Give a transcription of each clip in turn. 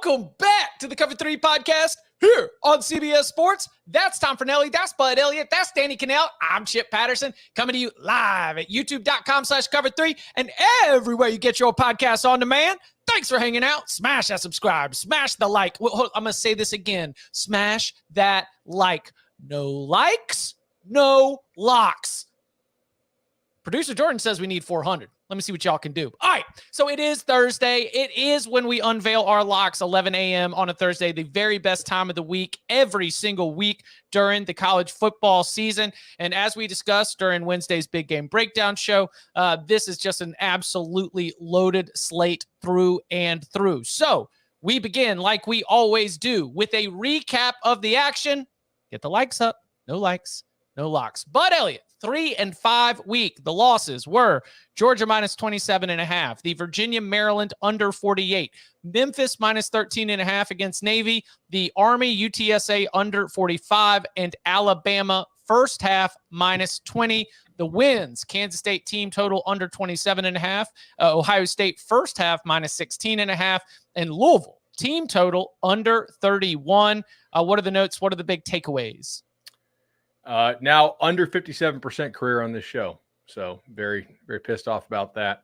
Welcome back to the Cover 3 podcast here on CBS Sports. That's Tom Fornelli. That's Bud Elliott. That's Danny Cannell. I'm Chip Patterson coming to you live at youtube.com/Cover3 and everywhere you get your podcasts on demand. Thanks for hanging out. Smash that subscribe. Smash the like. I'm going to say this again. Smash that like. No likes, no locks. Producer Jordan says we need 400. Let me see what y'all can do. All right, so it is Thursday. It is when we unveil our locks, 11 a.m. on a Thursday, the very best time of the week, every single week during the college football season. And as we discussed during Wednesday's Big Game Breakdown show, this is just an absolutely loaded slate through and through. So we begin, like we always do, with a recap of the action. Get the likes up. No likes, no locks. Bud Elliott. 3-5 week. The losses were Georgia minus 27.5, the Virginia-Maryland under 48, Memphis minus 13.5 against Navy, the Army UTSA under 45, and Alabama first half minus 20. The wins, Kansas State team total under 27.5, Ohio State first half minus 16.5, and Louisville team total under 31. What are the notes? What are the big takeaways? Now under 57% career on this show. So very, very pissed off about that.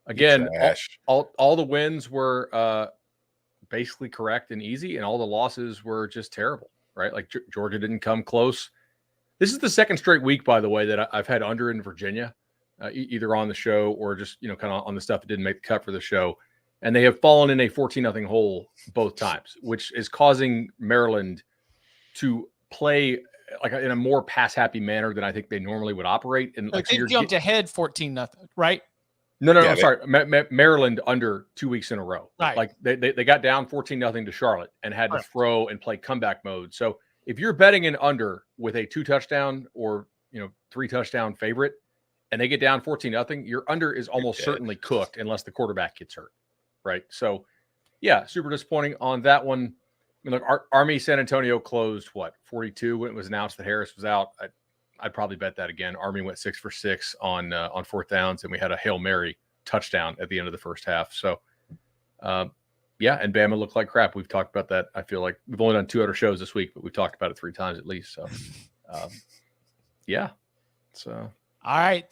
Again, all the wins were basically correct and easy, and all the losses were just terrible, right? Like Georgia didn't come close. This is the second straight week, by the way, that I've had under in Virginia, either on the show or just, kind of on the stuff that didn't make the cut for the show. And they have fallen in a 14-0 hole both times, which is causing Maryland to play like in a more pass happy manner than I think they normally would operate. And like, they jumped ahead 14-0, right? No, sorry. Maryland under 2 weeks in a row. Right. Like they got down 14-0 to Charlotte and had to throw and play comeback mode. So if you're betting an under with a 2 touchdown or, 3 touchdown favorite and they get down 14-0, your under is almost certainly cooked unless the quarterback gets hurt. Right. So yeah, super disappointing on that one. I mean, look, Army San Antonio closed 42 when it was announced that Harris was out. I'd probably bet that again. Army went 6 for 6 on fourth downs, and we had a Hail Mary touchdown at the end of the first half. So, yeah, and Bama looked like crap. We've talked about that. I feel like we've only done 2 other shows this week, but we've talked about it 3 times at least. So, yeah. So, all right,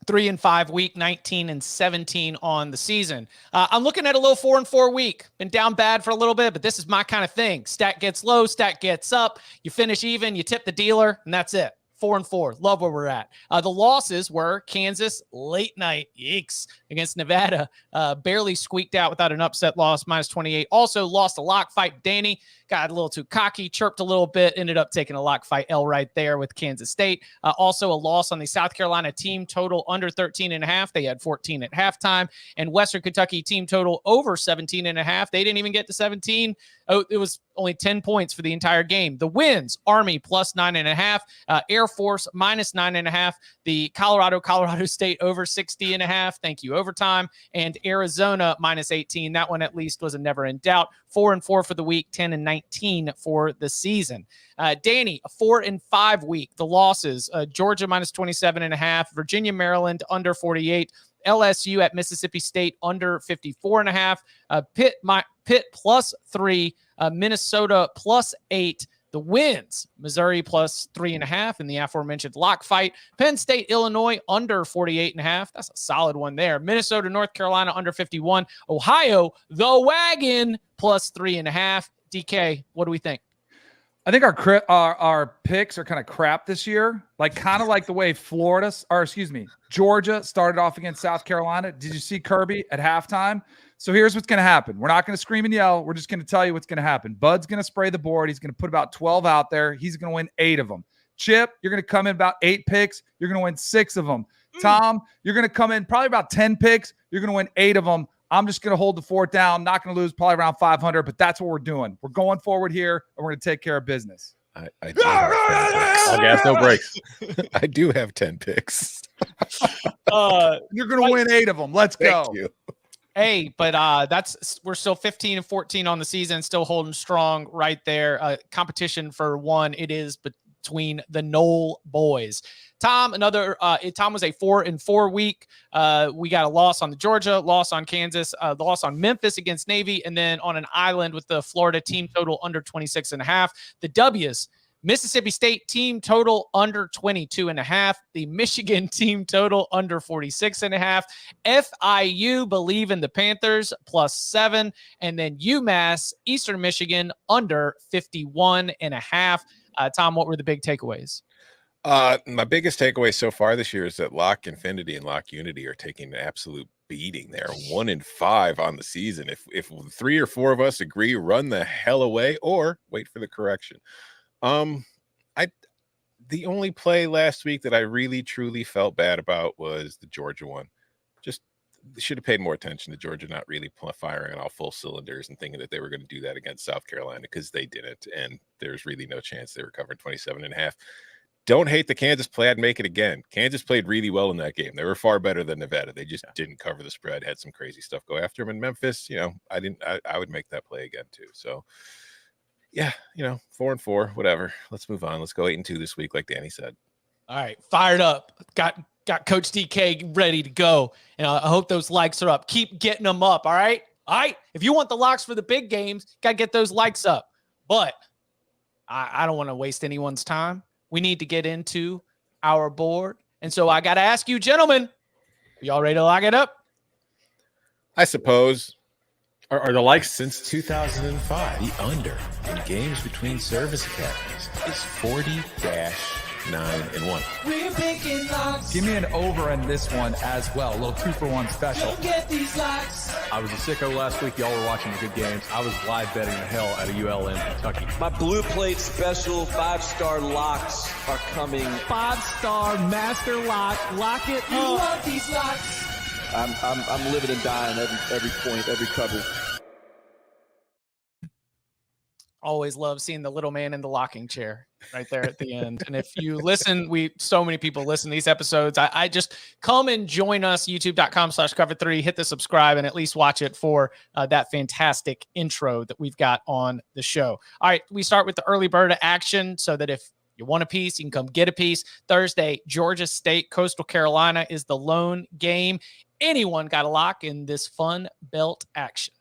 3-5 week, 19-17 on the season. I'm looking at a little 4-4 week. Been down bad for a little bit, but this is my kind of thing. Stat gets low, stat gets up. You finish even, you tip the dealer, and that's it. 4-4. Love where we're at. The losses were Kansas late night, yikes, against Nevada. Barely squeaked out without an upset loss, minus 28. Also lost a lock fight. Danny got a little too cocky, chirped a little bit, ended up taking a lock fight L right there with Kansas State. Also a loss on the South Carolina team total under 13.5. They had 14 at halftime. And Western Kentucky team total over 17.5. They didn't even get to 17. Oh, it was only 10 points for the entire game. The wins, Army plus 9.5, Air Force minus 9.5, the Colorado State over 60.5. Thank you, overtime. And Arizona minus 18. That one at least was a never in doubt. 4-4 for the week, 10-19 for the season. Danny, a 4-5 week. The losses, Georgia minus 27.5, Virginia, Maryland under 48, LSU at Mississippi State under 54.5, Pitt plus 3, Minnesota plus 8. The wins, Missouri plus 3.5 in the aforementioned lock fight. Penn State, Illinois under 48.5. That's a solid one there. Minnesota, North Carolina under 51. Ohio, the wagon plus 3.5. DK, what do we think? I think our picks are kind of crap this year, kind of like the way Georgia started off against South Carolina. Did you see Kirby at halftime? So here's what's going to happen. We're not going to scream and yell. We're just going to tell you what's going to happen. Bud's going to spray the board. He's going to put about 12 out there. He's going to win 8 of them. Chip, you're going to come in about 8 picks. You're going to win 6 of them. Tom, you're going to come in probably about 10 picks. You're going to win 8 of them. I'm just going to hold the fort down. Not going to lose, probably around 500, but that's what we're doing. We're going forward here, and we're going to take care of business. I do have 10 all gas, no brakes. I do have 10 picks. You're going to win 8 of them. Let's go. Thank you. Hey, but we're still 15-14 on the season, still holding strong right there. Competition for 1 it is, but between the Knoll boys. Tom, Tom was a 4-4 week. We got a loss on the Georgia, loss on Kansas, loss on Memphis against Navy, and then on an island with the Florida team total under 26.5. The W's: Mississippi State team total under 22.5. The Michigan team total under 46.5. FIU believe in the Panthers +7. And then UMass, Eastern Michigan under 51.5. Tom, what were the big takeaways? My biggest takeaway so far this year is that Lock Infinity and Lock Unity are taking an absolute beating. They're 1-5 on the season. If 3 or 4 of us agree, run the hell away or wait for the correction. The only play last week that I really truly felt bad about was the Georgia one. Just should have paid more attention to Georgia not really firing on all full cylinders and thinking that they were going to do that against South Carolina, because they didn't, and there's really no chance they were covering 27.5. Don't hate the Kansas play. I'd make it again. Kansas played really well in that game. They were far better than Nevada. They just didn't cover the spread, had some crazy stuff go after them. And Memphis, I would make that play again too. So yeah, 4-4, whatever. Let's move on. Let's go 8-2 this week, like Danny said. All right, fired up. Got Coach DK ready to go. And I hope those likes are up. Keep getting them up, all right? All right, if you want the locks for the big games, got to get those likes up. But I don't want to waste anyone's time. We need to get into our board. And so I got to ask you, gentlemen, are y'all ready to lock it up? I suppose. Are the likes Since 2005, the under in games between service academies is 40-9-1. We're picking locks. Give me an over in this one as well. A little 2-for-1 special. Don't get these locks. I was a sicko last week. Y'all were watching the good games. I was live betting the hell out of ULM Kentucky. My blue plate special 5-star locks are coming. 5-star master lock. Lock it You up. want these locks. I'm living and dying every point, every cover. Always love seeing the little man in the locking chair right there at the end. And if you listen, so many people listen to these episodes. I just come and join us, youtube.com/cover3, hit the subscribe and at least watch it for that fantastic intro that we've got on the show. All right, we start with the early bird action so that if you want a piece, you can come get a piece. Thursday, Georgia State, Coastal Carolina is the lone game. Anyone got a lock in this fun belt action?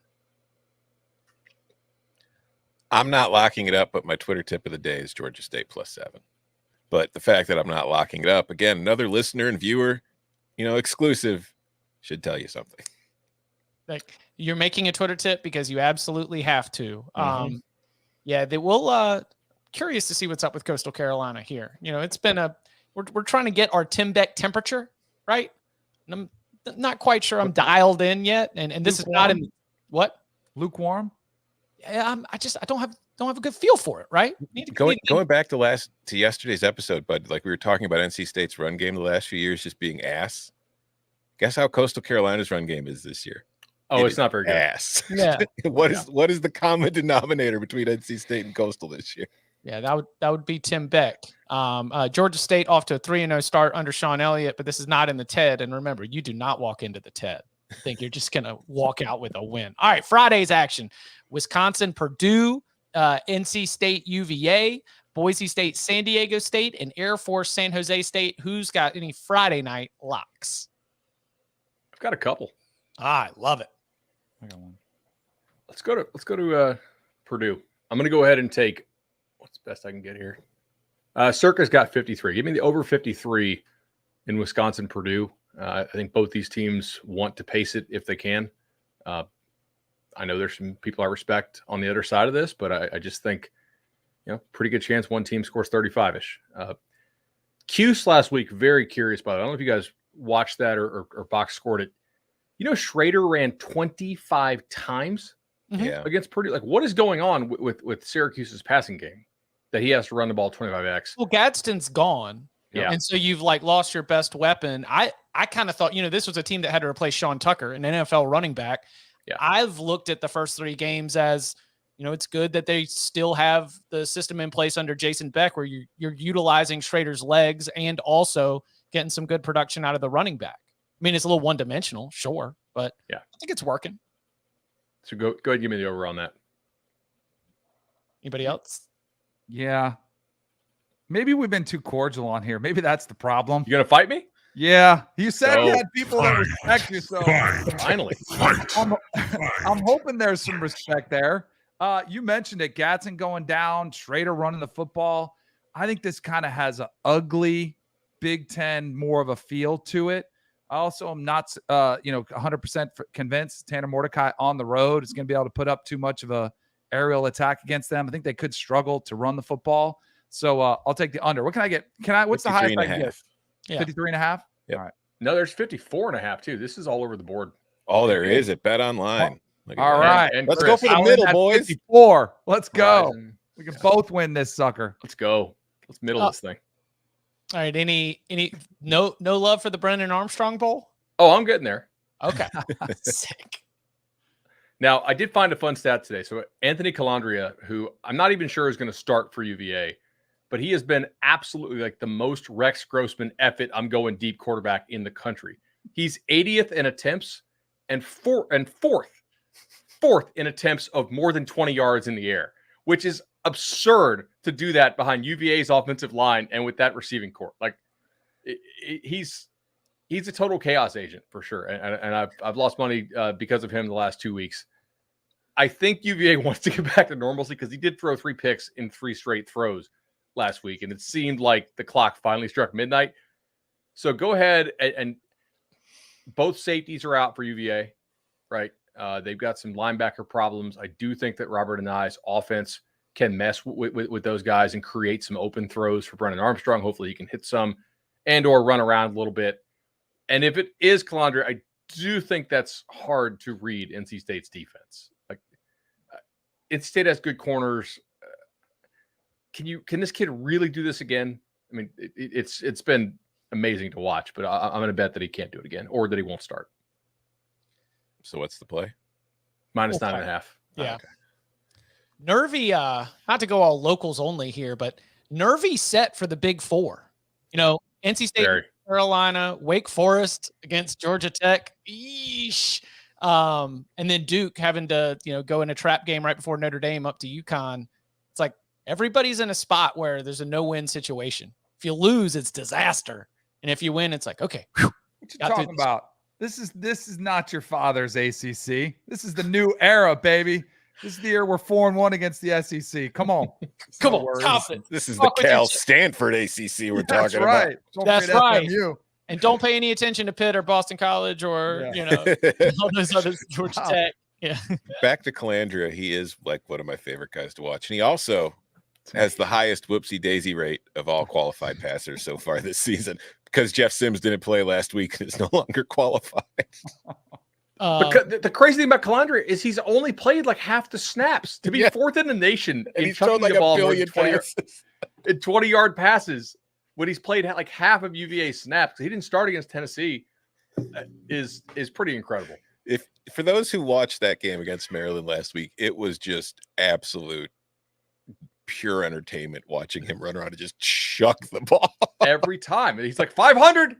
I'm not locking it up, but my Twitter tip of the day is Georgia State +7. But the fact that I'm not locking it up, again, another listener and viewer, exclusive, should tell you something. Like, you're making a Twitter tip because you absolutely have to. Yeah, they will. Curious to see what's up with Coastal Carolina here. It's been we're trying to get our Tim Beck temperature, right? And I'm not quite sure I'm dialed in yet. And this is not in what? Lukewarm? Yeah, I don't have a good feel for it, right? Going back to yesterday's episode, Bud, like we were talking about NC State's run game the last few years just being ass. Guess how Coastal Carolina's run game is this year? Oh, it's not very good. Ass. Yeah. What is the common denominator between NC State and Coastal this year? Yeah, that would be Tim Beck. Georgia State off to a 3-0 start under Sean Elliott, but this is not in the TED. And remember, you do not walk into the TED. I think you're just going to walk out with a win. All right, Friday's action. Wisconsin, Purdue, NC State, UVA, Boise State, San Diego State, and Air Force, San Jose State. Who's got any Friday night locks? I've got a couple. I love it. I got one. Let's go to Purdue. I'm going to go ahead and take what's the best I can get here. Circa's got 53. Give me the over 53 in Wisconsin, Purdue. I think both these teams want to pace it if they can. I know there's some people I respect on the other side of this, but I just think, pretty good chance one team scores 35-ish. Cuse last week, very curious about it. I don't know if you guys watched that or box scored it. Schrader ran 25 times against Purdue. Like, what is going on with Syracuse's passing game that he has to run the ball 25x? Well, Gadsden's gone. Yeah. And so you've lost your best weapon. I kind of thought, this was a team that had to replace Sean Tucker, an NFL running back. Yeah. I've looked at the first 3 games as, it's good that they still have the system in place under Jason Beck where you're utilizing Schrader's legs and also getting some good production out of the running back. I mean, it's a little one-dimensional, sure, but yeah, I think it's working. So go ahead and give me the over on that. Anybody else? Yeah. Maybe we've been too cordial on here. Maybe that's the problem. You gonna fight me? Yeah, you said you Go. had people that respect you. So Finally. I'm hoping there's some respect there. You mentioned it, Gatson going down, Schrader running the football. I think this kind of has an ugly Big Ten, more of a feel to it. I also am not, 100% convinced Tanner Mordecai on the road is going to be able to put up too much of a aerial attack against them. I think they could struggle to run the football. So I'll take the under. What can I get? What's the highest I can get? Yeah. 53.5? Yep. All right. No, there's 54.5 too. This is all over the board. Oh, there is at Bet Online. Look at All that. right. And Let's Chris, go for the I'll middle, win at boys. 54. Let's go. Verizon. We can both win this sucker. Let's go. Let's middle this thing. All right. Any no love for the Brennan Armstrong Bowl? Oh, I'm getting there. Okay. Sick. Now, I did find a fun stat today. So Anthony Calandria, who I'm not even sure is going to start for UVA, but he has been absolutely like the most Rex Grossman effort, I'm going deep quarterback in the country. He's 80th in attempts and fourth in attempts of more than 20 yards in the air, which is absurd to do that behind UVA's offensive line and with that receiving corps. Like he's a total chaos agent for sure. And I've lost money because of him the last 2 weeks. I think UVA wants to get back to normalcy because he did throw 3 picks in 3 straight throws last week, and it seemed like the clock finally struck midnight. So go ahead and both safeties are out for UVA, right? They've got some linebacker problems. I do think that Robert Anae's offense can mess with those guys and create some open throws for Brennan Armstrong. Hopefully he can hit some and or run around a little bit. And if it is Calandria, I do think that's hard to read NC State's defense. Like NC State has good corners. Can this kid really do this again? I mean, it's been amazing to watch, but I'm going to bet that he can't do it again or that he won't start. So what's the play? Minus 9.5. Yeah. Okay. Nervy, not to go all locals only here, but Nervy set for the Big Four. NC State, Very. Carolina, Wake Forest against Georgia Tech. Eesh. And then Duke having to, go in a trap game right before Notre Dame up to UConn. It's like everybody's in a spot where there's a no-win situation. If you lose, it's disaster. And if you win, it's like, okay. Whew, What you talking about? This is not your father's ACC. This is the new era, baby. This is the year we're 4-1 against the SEC. Come on. Come on. Confident. This is Talk the with your Cal chest. Stanford ACC we're That's talking right. about. Don't That's forget right. FMU. And don't pay any attention to Pitt or Boston College or, all those other Georgia Wow. Tech. Yeah. Back to Calandria, he is like one of my favorite guys to watch. And he also has the highest whoopsie daisy rate of all qualified passers so far this season because Jeff Sims didn't play last week and is no longer qualified. But the crazy thing about Calandria is he's only played like half the snaps to be Yeah. fourth in the nation. And in he's thrown chucking like the ball a more than billion 20 passes. in 20-yard passes when he's played like half of UVA snaps. He didn't start against Tennessee. Is pretty incredible. If for those who watched that game against Maryland last week, it was just absolute pure entertainment watching him run around and just chuck the ball Every time. And he's like 500.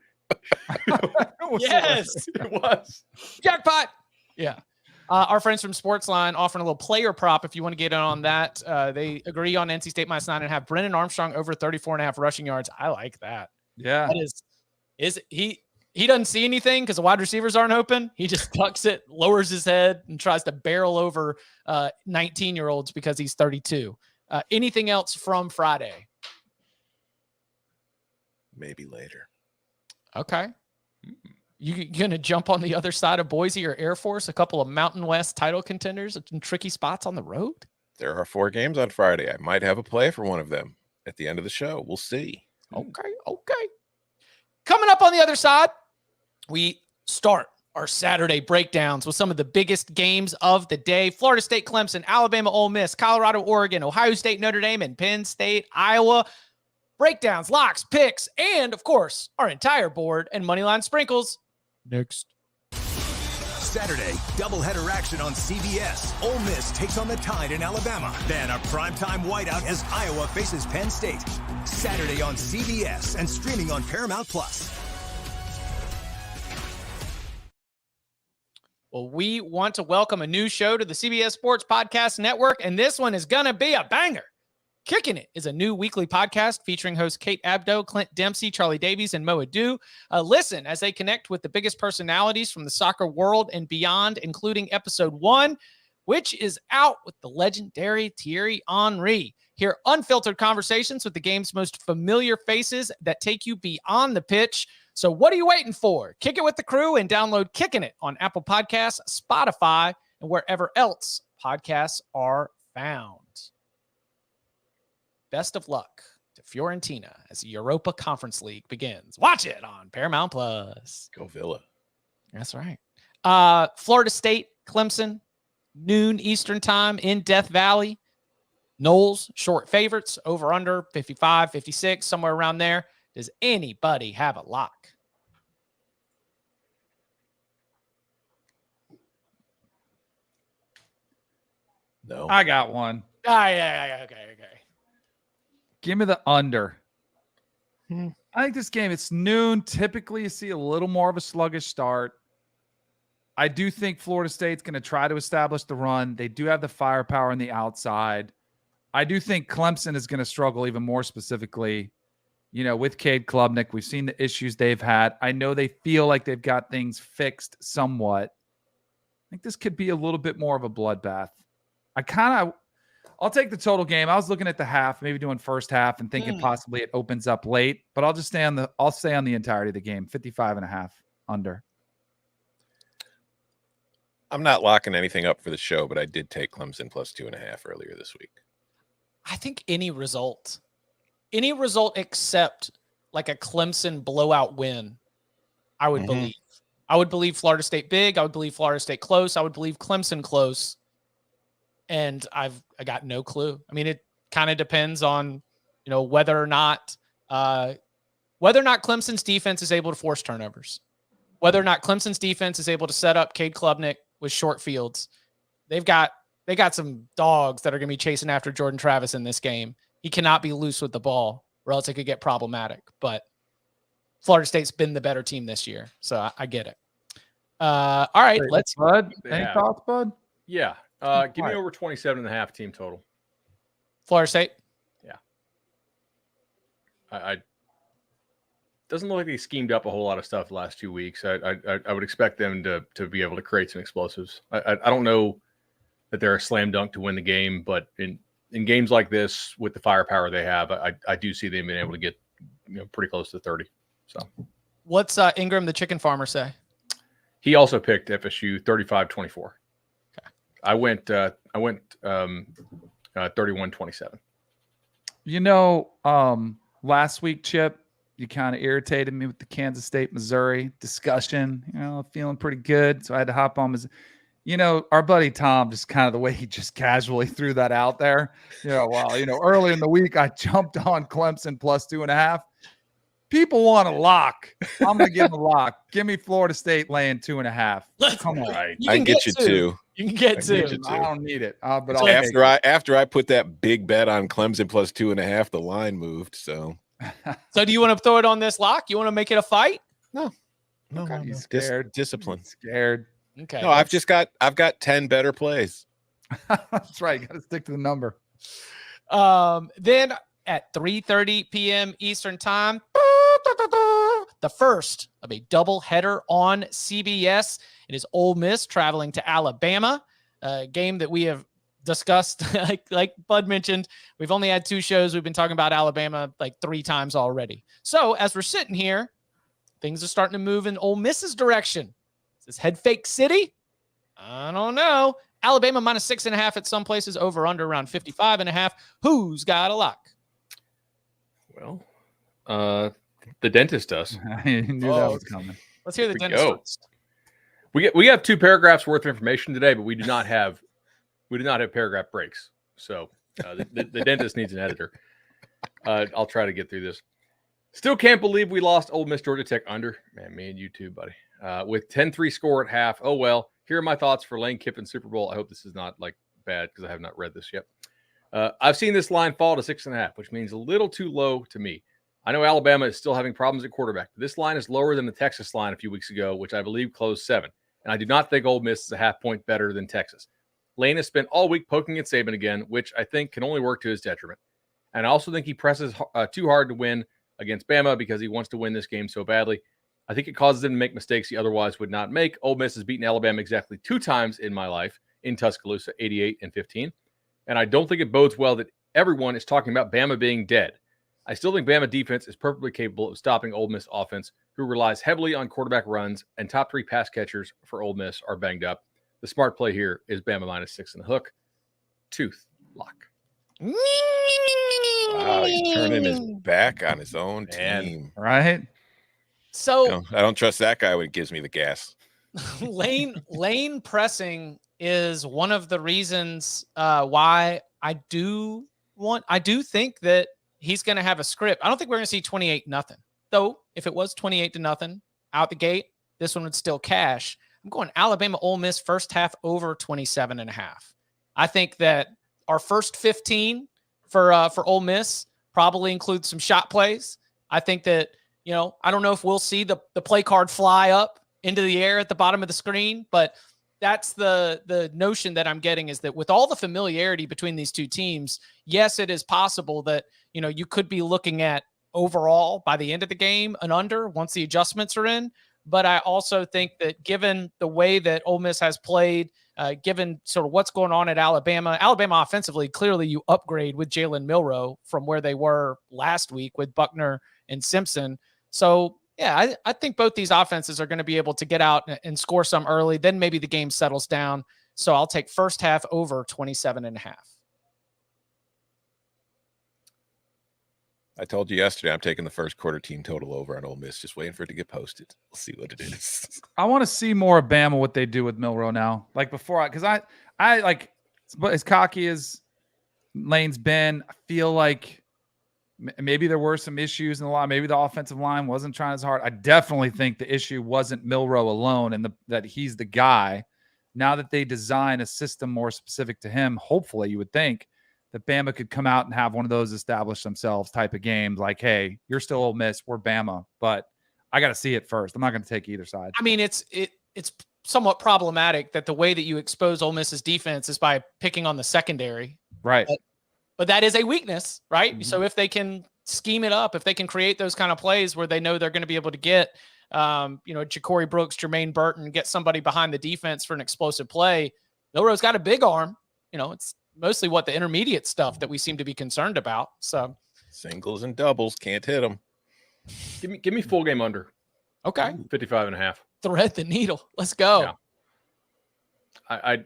Yes. It was. Jackpot. Yeah. Our friends from Sportsline offering a little player prop if you want to get in on that. They agree on NC State minus 9.5. Brennan Armstrong over 34.5 rushing yards. I like that. Yeah. That is he doesn't see anything because the wide receivers aren't open. He just tucks it, lowers his head, and tries to barrel over 19-year-olds because he's 32. Anything else from Friday? maybe later. Okay. You gonna jump on the other side of Boise or Air Force? A couple of Mountain West title contenders in tricky spots on the road. There are 4 games on Friday. I might have a play for one of them at the end of the show. We'll see. Okay. Coming up on the other side, we start our Saturday breakdowns with some of the biggest games of the day. Florida State, Clemson, Alabama, Ole Miss, Colorado, Oregon, Ohio State, Notre Dame, and Penn State, Iowa. Breakdowns, locks, picks, and of course, our entire board and moneyline sprinkles. Next. Saturday, doubleheader action on CBS. Ole Miss takes on the Tide in Alabama. Then a primetime whiteout as Iowa faces Penn State. Saturday on CBS and streaming on Paramount+. Well, we want to welcome a new show to the CBS Sports Podcast Network, and this one is going to be a banger. Kicking It is a new weekly podcast featuring hosts Kate Abdo, Clint Dempsey, Charlie Davies, and Mo Adu. Listen as they connect with the biggest personalities from the soccer world and beyond, including episode 1, which is out with the legendary Thierry Henry. Hear unfiltered conversations with the game's most familiar faces that take you beyond the pitch. So what are you waiting for? Kick it with the crew and download Kicking It on Apple Podcasts, Spotify, and wherever else podcasts are found. Best of luck to Fiorentina as the Europa Conference League begins. Watch it on Paramount Plus. Go Villa. That's right. Florida State, Clemson, noon Eastern time in Death Valley. Knowles, short favorites, over under 55, 56, somewhere around there. Does anybody have a lock? No. I got one. Okay. Give me the under. I think this game, it's noon. Typically, you see a little more of a sluggish start. I do think Florida State's going to try to establish the run. They do have the firepower on the outside. I do think Clemson is going to struggle even more specifically, with Cade Klubnik. We've seen the issues they've had. I know they feel like they've got things fixed somewhat. I think this could be a little bit more of a bloodbath. I'll take the total game. I was looking at the half, maybe doing first half and thinking possibly it opens up late, but I'll just stay on the entirety of the game, 55.5 under. I'm not locking anything up for the show, but I did take Clemson plus 2.5 earlier this week. I think any result except like a Clemson blowout win, I would believe. I would believe Florida State big. I would believe Florida State close. I would believe Clemson close. And I got no clue. I mean, it kind of depends on, whether or not Clemson's defense is able to force turnovers, whether or not Clemson's defense is able to set up Cade Klubnik with short fields. They got some dogs that are going to be chasing after Jordan Travis in this game. He cannot be loose with the ball or else it could get problematic. But Florida State's been the better team this year. So I get it. All right. Let's Bud. Any thoughts, Bud? Yeah. Give me over 27.5 team total. Florida State. Yeah. I doesn't look like they schemed up a whole lot of stuff the last 2 weeks. I would expect them to be able to create some explosives. I don't know that they're a slam dunk to win the game, but in games like this with the firepower they have, I do see them being able to get pretty close to 30. So what's Ingram the chicken farmer say? He also picked FSU 35-24. I went 31-27. Last week, Chip, you kind of irritated me with the Kansas State, Missouri discussion. Feeling pretty good. So I had to hop on. Our buddy Tom, just kind of the way he just casually threw that out there. Early in the week, I jumped on Clemson plus 2.5. People want a lock. I'm going to give them a lock. Give me Florida State laying 2.5. Come on. Right. I can get you two. You can get two. I don't need it. But so after I put that big bet on Clemson plus 2.5, the line moved. So do you want to throw it on this lock? You want to make it a fight? No. He's scared. Discipline. Scared. Okay. No, I've got 10 better plays. That's right. You got to stick to the number. Then at 3:30 p.m. Eastern time, the first of a doubleheader on CBS. It is Ole Miss traveling to Alabama, a game that we have discussed. like Bud mentioned, we've only had 2 shows. We've been talking about Alabama like 3 times already. So as we're sitting here, things are starting to move in Ole Miss's direction. Is this head fake city? I don't know. Alabama minus 6.5 at some places, over under around 55.5. Who's got a lock? Well, the dentist does. I knew that was coming. Let's hear the dentist first. We have 2 paragraphs worth of information today, but we do not have paragraph breaks. So the dentist needs an editor. I'll try to get through this. Still can't believe we lost Ole Miss Georgia Tech under. Man, me and you too, buddy. With 10-3 score at half. Oh well. Here are my thoughts for Lane Kiffin Super Bowl. I hope this is not bad because I have not read this yet. I've seen this line fall to 6.5, which means a little too low to me. I know Alabama is still having problems at quarterback. But this line is lower than the Texas line a few weeks ago, which I believe closed 7. And I do not think Ole Miss is a half point better than Texas. Lane has spent all week poking at Saban again, which I think can only work to his detriment. And I also think he presses too hard to win against Bama because he wants to win this game so badly. I think it causes him to make mistakes he otherwise would not make. Ole Miss has beaten Alabama exactly 2 times in my life in Tuscaloosa, 88-15. And I don't think it bodes well that everyone is talking about Bama being dead. I still think Bama defense is perfectly capable of stopping Ole Miss offense, who relies heavily on quarterback runs, and top 3 pass catchers for Ole Miss are banged up. The smart play here is Bama -6 in the hook. Tooth lock. Wow, he's turning his back on his own team. Right? So I don't trust that guy when he gives me the gas. lane pressing is one of the reasons why I do think that he's going to have a script. I don't think we're going to see 28-0. Though, if it was 28-0 out the gate, this one would still cash. I'm going Alabama Ole Miss first half over 27.5. I think that our first 15 for Ole Miss probably includes some shot plays. I think that, I don't know if we'll see the play card fly up into the air at the bottom of the screen, but that's the notion that I'm getting, is that with all the familiarity between these two teams, yes, it is possible that, you could be looking at overall by the end of the game an under once the adjustments are in. But I also think that given the way that Ole Miss has played, given sort of what's going on at Alabama offensively, clearly you upgrade with Jalen Milroe from where they were last week with Buckner and Simpson. So yeah, I think both these offenses are going to be able to get out and score some early. Then maybe the game settles down. So I'll take first half over 27.5. I told you yesterday I'm taking the first quarter team total over on Ole Miss, just waiting for it to get posted. We'll see what it is. I want to see more of Bama, what they do with Milroe now. Like before, because I like, as cocky as Lane's been, I feel like maybe there were some issues in the line. Maybe the offensive line wasn't trying as hard. I definitely think the issue wasn't Milroe alone and that he's the guy. Now that they design a system more specific to him, hopefully you would think that Bama could come out and have one of those establish themselves type of games. Like, hey, you're still Ole Miss, we're Bama, but I got to see it first. I'm not going to take either side. I mean, it's somewhat problematic that the way that you expose Ole Miss's defense is by picking on the secondary. Right. But that is a weakness, right? Mm-hmm. So if they can scheme it up, if they can create those kind of plays where they know they're going to be able to get, Ja'Cory Brooks, Jermaine Burton, get somebody behind the defense for an explosive play. Milroe's got a big arm. It's mostly what the intermediate stuff that we seem to be concerned about. So singles and doubles, can't hit them. Give me full game under. Okay. 55.5. Thread the needle. Let's go. Yeah.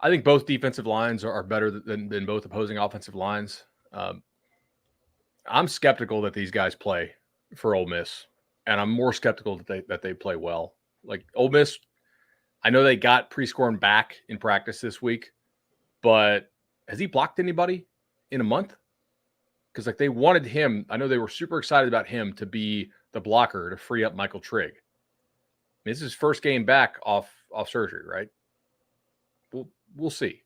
I think both defensive lines are better than both opposing offensive lines. I'm skeptical that these guys play for Ole Miss, and I'm more skeptical that they play well. Like Ole Miss, I know they got Prescorn back in practice this week, but has he blocked anybody in a month? Because they wanted him. I know they were super excited about him to be the blocker to free up Michael Trigg. This is his first game back off surgery, right? We'll see.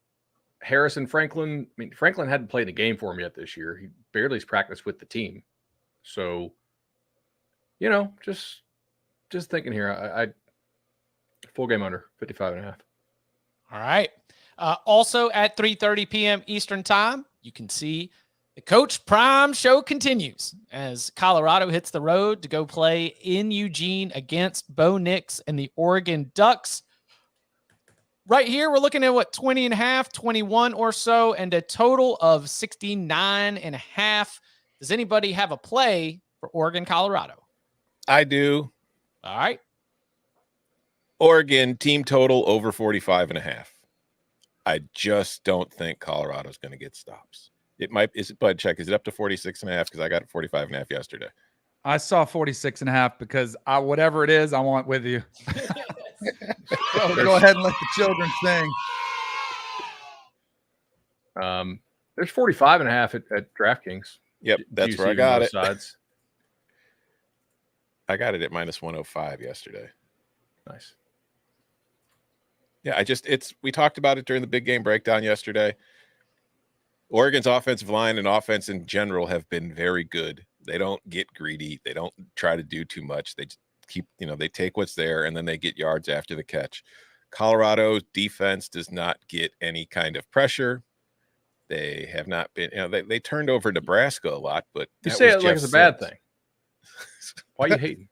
Harrison Franklin. Franklin hadn't played a game for him yet this year. He barely has practiced with the team. So, just thinking here. I full game under 55.5. All right. Also at 3:30 p.m. Eastern time, you can see the Coach Prime show continues as Colorado hits the road to go play in Eugene against Bo Nix and the Oregon Ducks. Right here, we're looking at 20.5, 21 or so, and a total of 69.5. Does anybody have a play for Oregon, Colorado? I do. All right. Oregon team total over 45.5. I just don't think Colorado's going to get stops. It might. Bud, check. Is it up to 46.5? Because I got 45.5 yesterday. I saw 46.5 because whatever it is, I want with you. Go ahead and let the children sing. There's 45.5 at DraftKings. Yep, that's where I got it. Sides. I got it at -105 yesterday. Nice. Yeah, we talked about it during the big game breakdown yesterday. Oregon's offensive line and offense in general have been very good. They don't get greedy. They don't try to do too much. They just keep, they take what's there and then they get yards after the catch. Colorado's defense does not get any kind of pressure. They have not been, they turned over Nebraska a lot, but You that say was it like Jeff it's a bad Sims. thing. Why are you hating?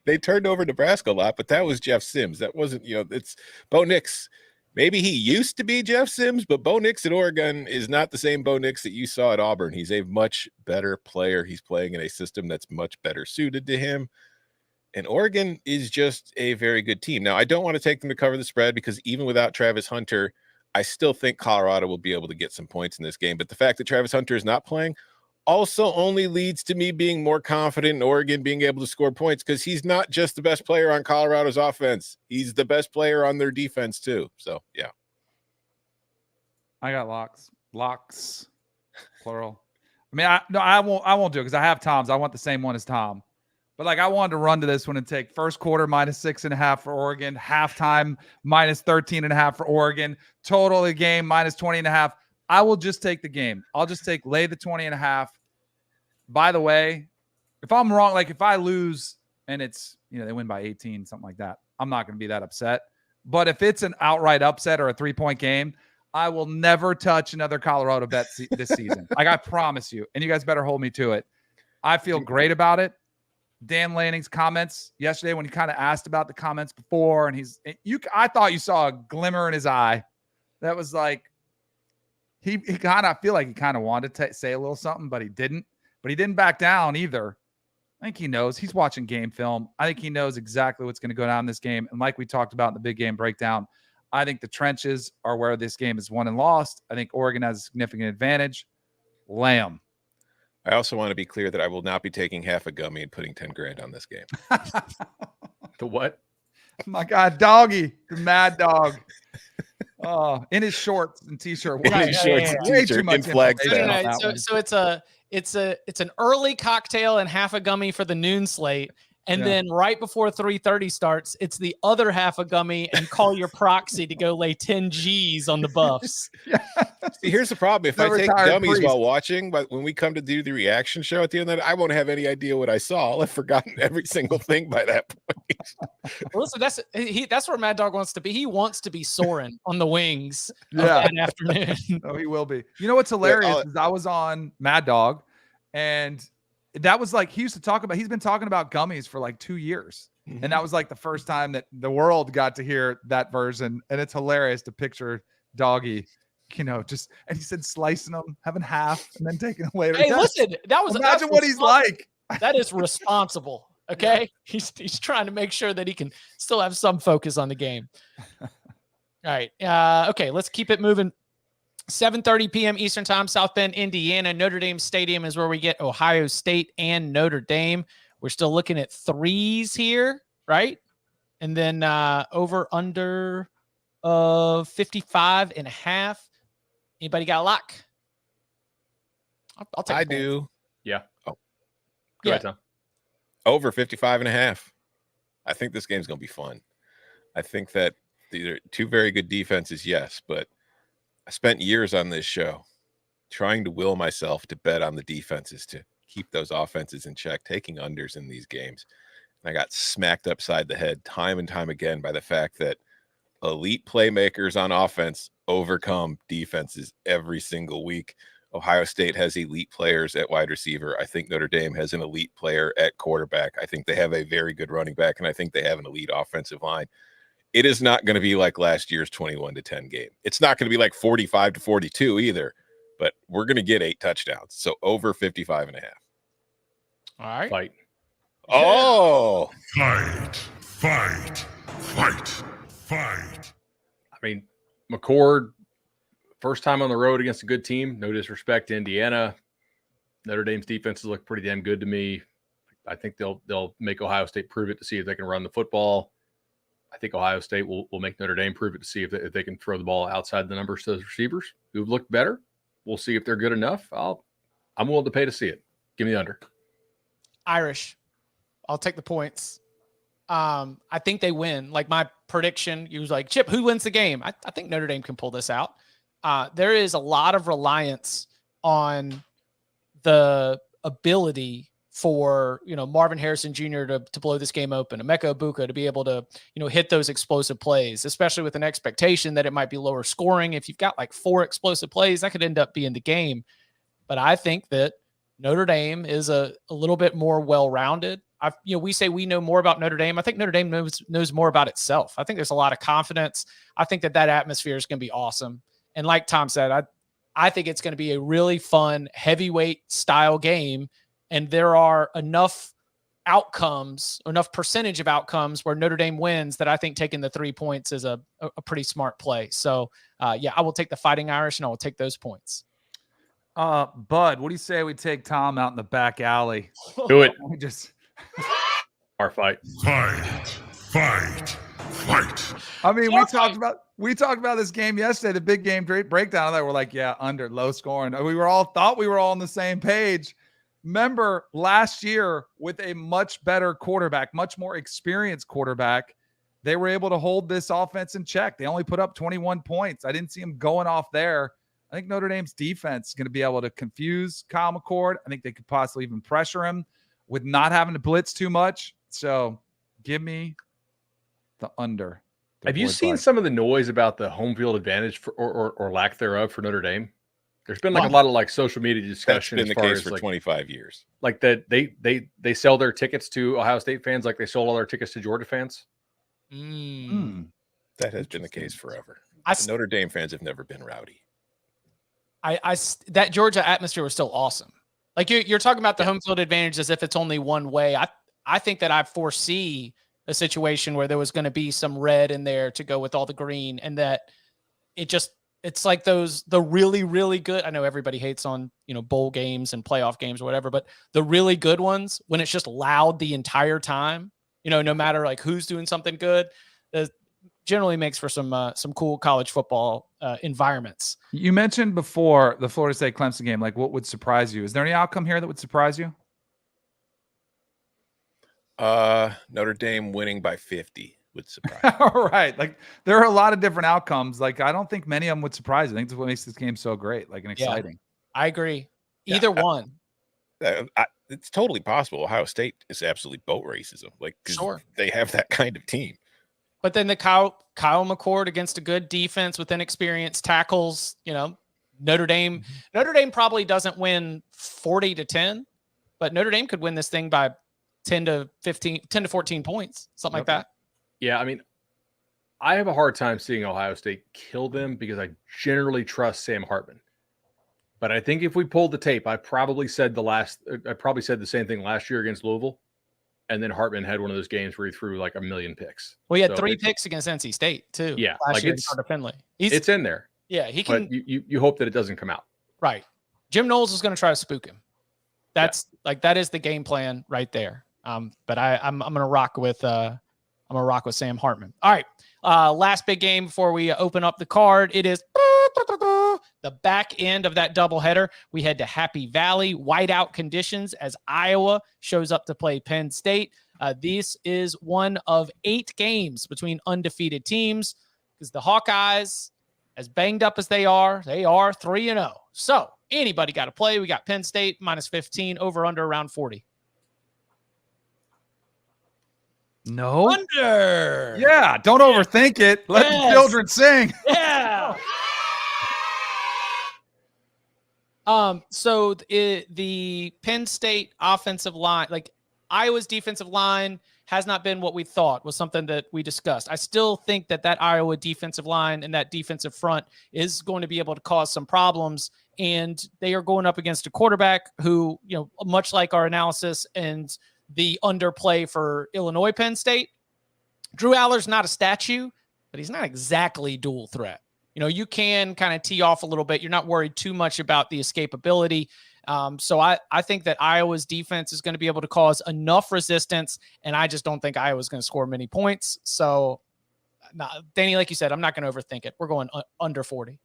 They turned over Nebraska a lot, but that was Jeff Sims. That wasn't, it's Bo Nix. Maybe he used to be Jeff Sims, but Bo Nix at Oregon is not the same Bo Nix that you saw at Auburn. He's a much better player. He's playing in a system that's much better suited to him. And Oregon is just a very good team. Now, I don't want to take them to cover the spread because even without Travis Hunter, I still think Colorado will be able to get some points in this game. But the fact that Travis Hunter is not playing also only leads to me being more confident in Oregon being able to score points because he's not just the best player on Colorado's offense. He's the best player on their defense too. So, yeah. I got locks, plural. I mean, I won't do it because I have Tom's. I want the same one as Tom. But I wanted to run to this one and take first quarter -6.5 for Oregon, halftime -13.5 for Oregon, total of the game -20.5. I will just take the game. I'll just lay the 20.5. By the way, if I'm wrong, if I lose and it's, they win by 18, something like that, I'm not going to be that upset. But if it's an outright upset or a 3-point game, I will never touch another Colorado bet this season. I promise you. And you guys better hold me to it. I feel great about it. Dan Lanning's comments yesterday when he kind of asked about the comments before, and I thought you saw a glimmer in his eye. That was he kind of, I feel like he kind of wanted to say a little something, but he didn't. But he didn't back down either. I think he knows. He's watching game film. I think he knows exactly what's going to go down in this game. And like we talked about in the big game breakdown, I think the trenches are where this game is won and lost. I think Oregon has a significant advantage. Lamb. I also want to be clear that I will not be taking half a gummy and putting 10 grand on this game. The what? My God, Doggy, the mad dog. Oh, in his shorts and t-shirt. In his shorts and Way t-shirt too much in Flagstaff. information on that one. So it's an early cocktail and half a gummy for the noon slate. And then right before 3:30 starts, it's the other half a gummy and call your proxy to go lay 10 G's on the Buffs. See, here's the problem. If The I take retired gummies priest. while watching, but when we come to do the reaction show at the end of that, I won't have any idea what I saw. I'll have forgotten every single thing by that point. Listen, that's where Mad Dog wants to be. He wants to be soaring on the wings of Yeah. that afternoon. Oh, he will be. You know what's hilarious is I was on Mad Dog, and that was he's been talking about gummies for 2 years. Mm-hmm. And that was the first time that the world got to hear that version. And it's hilarious to picture Doggy, and he said slicing them, having half, and then taking away. Hey, listen, Imagine what he's like. That is responsible. Okay. Yeah. He's trying to make sure that he can still have some focus on the game. All right. Okay. Let's keep it moving. 7:30 p.m. Eastern Time, South Bend, Indiana. Notre Dame Stadium is where we get Ohio State and Notre Dame. We're still looking at threes here, right? And then over under of 55.5. Anybody got a lock? I'll take. I do. Yeah. Oh, Go ahead, Tom. Over 55.5. I think this game's going to be fun. I think that these are two very good defenses, yes, but I spent years on this show trying to will myself to bet on the defenses to keep those offenses in check, taking unders in these games. And I got smacked upside the head time and time again by the fact that elite playmakers on offense overcome defenses every single week. Ohio State has elite players at wide receiver. I think Notre Dame has an elite player at quarterback. I think they have a very good running back, and I think they have an elite offensive line. It is not going to be like last year's 21-10 game. It's not going to be like 45-42 either, but we're going to get 8 touchdowns. So over 55.5. All right. Fight. Oh, Fight. I mean, McCord, first time on the road against a good team. No disrespect to Indiana. Notre Dame's defenses look pretty damn good to me. I think they'll make Ohio State prove it to see if they can run the football. I think Ohio State will make Notre Dame prove it to see if they can throw the ball outside the numbers to those receivers who've looked better. We'll see if they're good enough. I'm willing to pay to see it. Give me the under. Irish. I'll take the points. I think they win. My prediction, you was like, Chip, who wins the game? I think Notre Dame can pull this out. There is a lot of reliance on the ability for, Marvin Harrison Jr. to blow this game open, Emeka Ibuka to be able to, hit those explosive plays, especially with an expectation that it might be lower scoring. If you've got like 4 explosive plays, that could end up being the game. But I think that Notre Dame is a little bit more well-rounded. We say we know more about Notre Dame. I think Notre Dame knows more about itself. I think there's a lot of confidence. I think that atmosphere is going to be awesome. And like Tom said, I think it's going to be a really fun heavyweight style game. And there are enough percentage of outcomes where Notre Dame wins that I think taking the 3 points is a pretty smart play. So I will take the Fighting Irish and I will take those points. Bud, what do you say we take Tom out in the back alley? Do it. We just our fight. Fight. I mean, we talked about this game yesterday, the big game breakdown of that. We're like, yeah, under, low scoring. We thought we were all on the same page. Remember last year with a much better quarterback, much more experienced quarterback, they were able to hold this offense in check. They only put up 21 points. I didn't see them going off there. I think Notre Dame's defense is going to be able to confuse Kyle McCord. I think they could possibly even pressure him with not having to blitz too much. So give me the under. Have you seen some of the noise about the home field advantage or lack thereof for Notre Dame? There's been a lot of social media discussion. That's been the case for 25 years. Like that they sell their tickets to Ohio State fans like they sold all their tickets to Georgia fans. That has been the case forever. Notre Dame fans have never been rowdy. That Georgia atmosphere was still awesome. Like you're talking about the home field advantage as if it's only one way. I think that I foresee a situation where there was going to be some red in there to go with all the green, and that it's like the really, really good. I know everybody hates on, bowl games and playoff games or whatever, but the really good ones, when it's just loud the entire time, no matter like who's doing something good, generally makes for some cool college football environments. You mentioned before the Florida State-Clemson game, like what would surprise you? Is there any outcome here that would surprise you? Notre Dame winning by 50 would surprise. All right. Like there are a lot of different outcomes. Like I don't think many of them would surprise you. I think that's what makes this game so great, like and exciting. I agree. Either one. It's totally possible. Ohio State is absolutely boat racism. Like sure. They have that kind of team. But then the Kyle McCord against a good defense with inexperienced tackles, Notre Dame probably doesn't win 40-10, but Notre Dame could win this thing by 10 to 14 points, something like that. Yeah, I mean, I have a hard time seeing Ohio State kill them because I generally trust Sam Hartman. But I think if we pulled the tape, I probably said the same thing last year against Louisville. And then Hartman had one of those games where he threw like 1 million picks. Well, he had 3 picks against NC State too. Yeah, last year in Finley. It's in there. Yeah, he can. But you hope that it doesn't come out. Right. Jim Knowles is going to try to spook him. That is the game plan right there. But I'm going to rock with Sam Hartman. All right. Last big game before we open up the card. It is the back end of that doubleheader. We head to Happy Valley, whiteout conditions as Iowa shows up to play Penn State. This is one of 8 games between undefeated teams because the Hawkeyes, as banged up as they are 3-0. So anybody got to play. We got Penn State minus 15, over under around 40. No. Under. Yeah, don't overthink it. Let the children sing. Yeah. So the Penn State offensive line, like Iowa's defensive line, has not been what we thought, was something that we discussed. I still think that Iowa defensive line and that defensive front is going to be able to cause some problems. And they are going up against a quarterback who, much like our analysis and the underplay for Illinois-Penn State, Drew Aller's not a statue, but he's not exactly dual threat. You can kind of tee off a little bit. You're not worried too much about the escapability. So I think that Iowa's defense is going to be able to cause enough resistance, and I just don't think Iowa's going to score many points. So, Danny, like you said, I'm not going to overthink it. We're going under 40.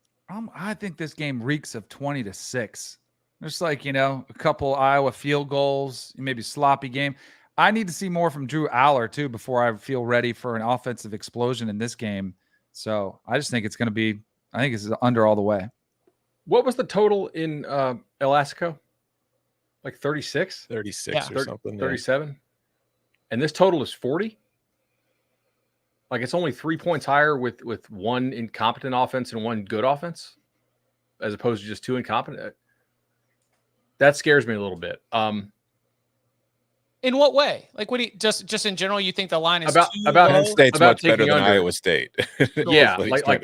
I think this game reeks of 20-6. Just like, a couple Iowa field goals, maybe sloppy game. I need to see more from Drew Aller, too, before I feel ready for an offensive explosion in this game. So I just think it's going to be, I think it's under all the way. What was the total in El Assico? Like 36? 36 or something. 37? And this total is 40? Like it's only 3 points higher with one incompetent offense and one good offense, as opposed to just two incompetent. That scares me a little bit. In what way? Like, what do you just in general? You think the line is about Penn State's about much better taking than under. Iowa State. Yeah, like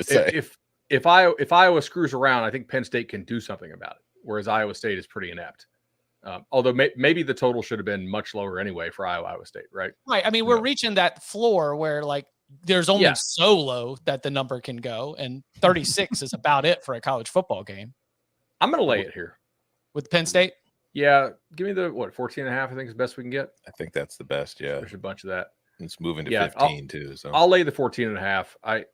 if Iowa screws around, I think Penn State can do something about it. Whereas Iowa State is pretty inept. Although maybe the total should have been much lower anyway for Iowa State, right? Right. I mean, we're reaching that floor where like there's only so low that the number can go, and 36 is about it for a college football game. I'm going to lay it here with Penn State. Yeah, give me the 14.5. I think is the best we can get. I think that's the best. Yeah, there's a bunch of that. It's moving to 15 too. So I'll lay the 14.5.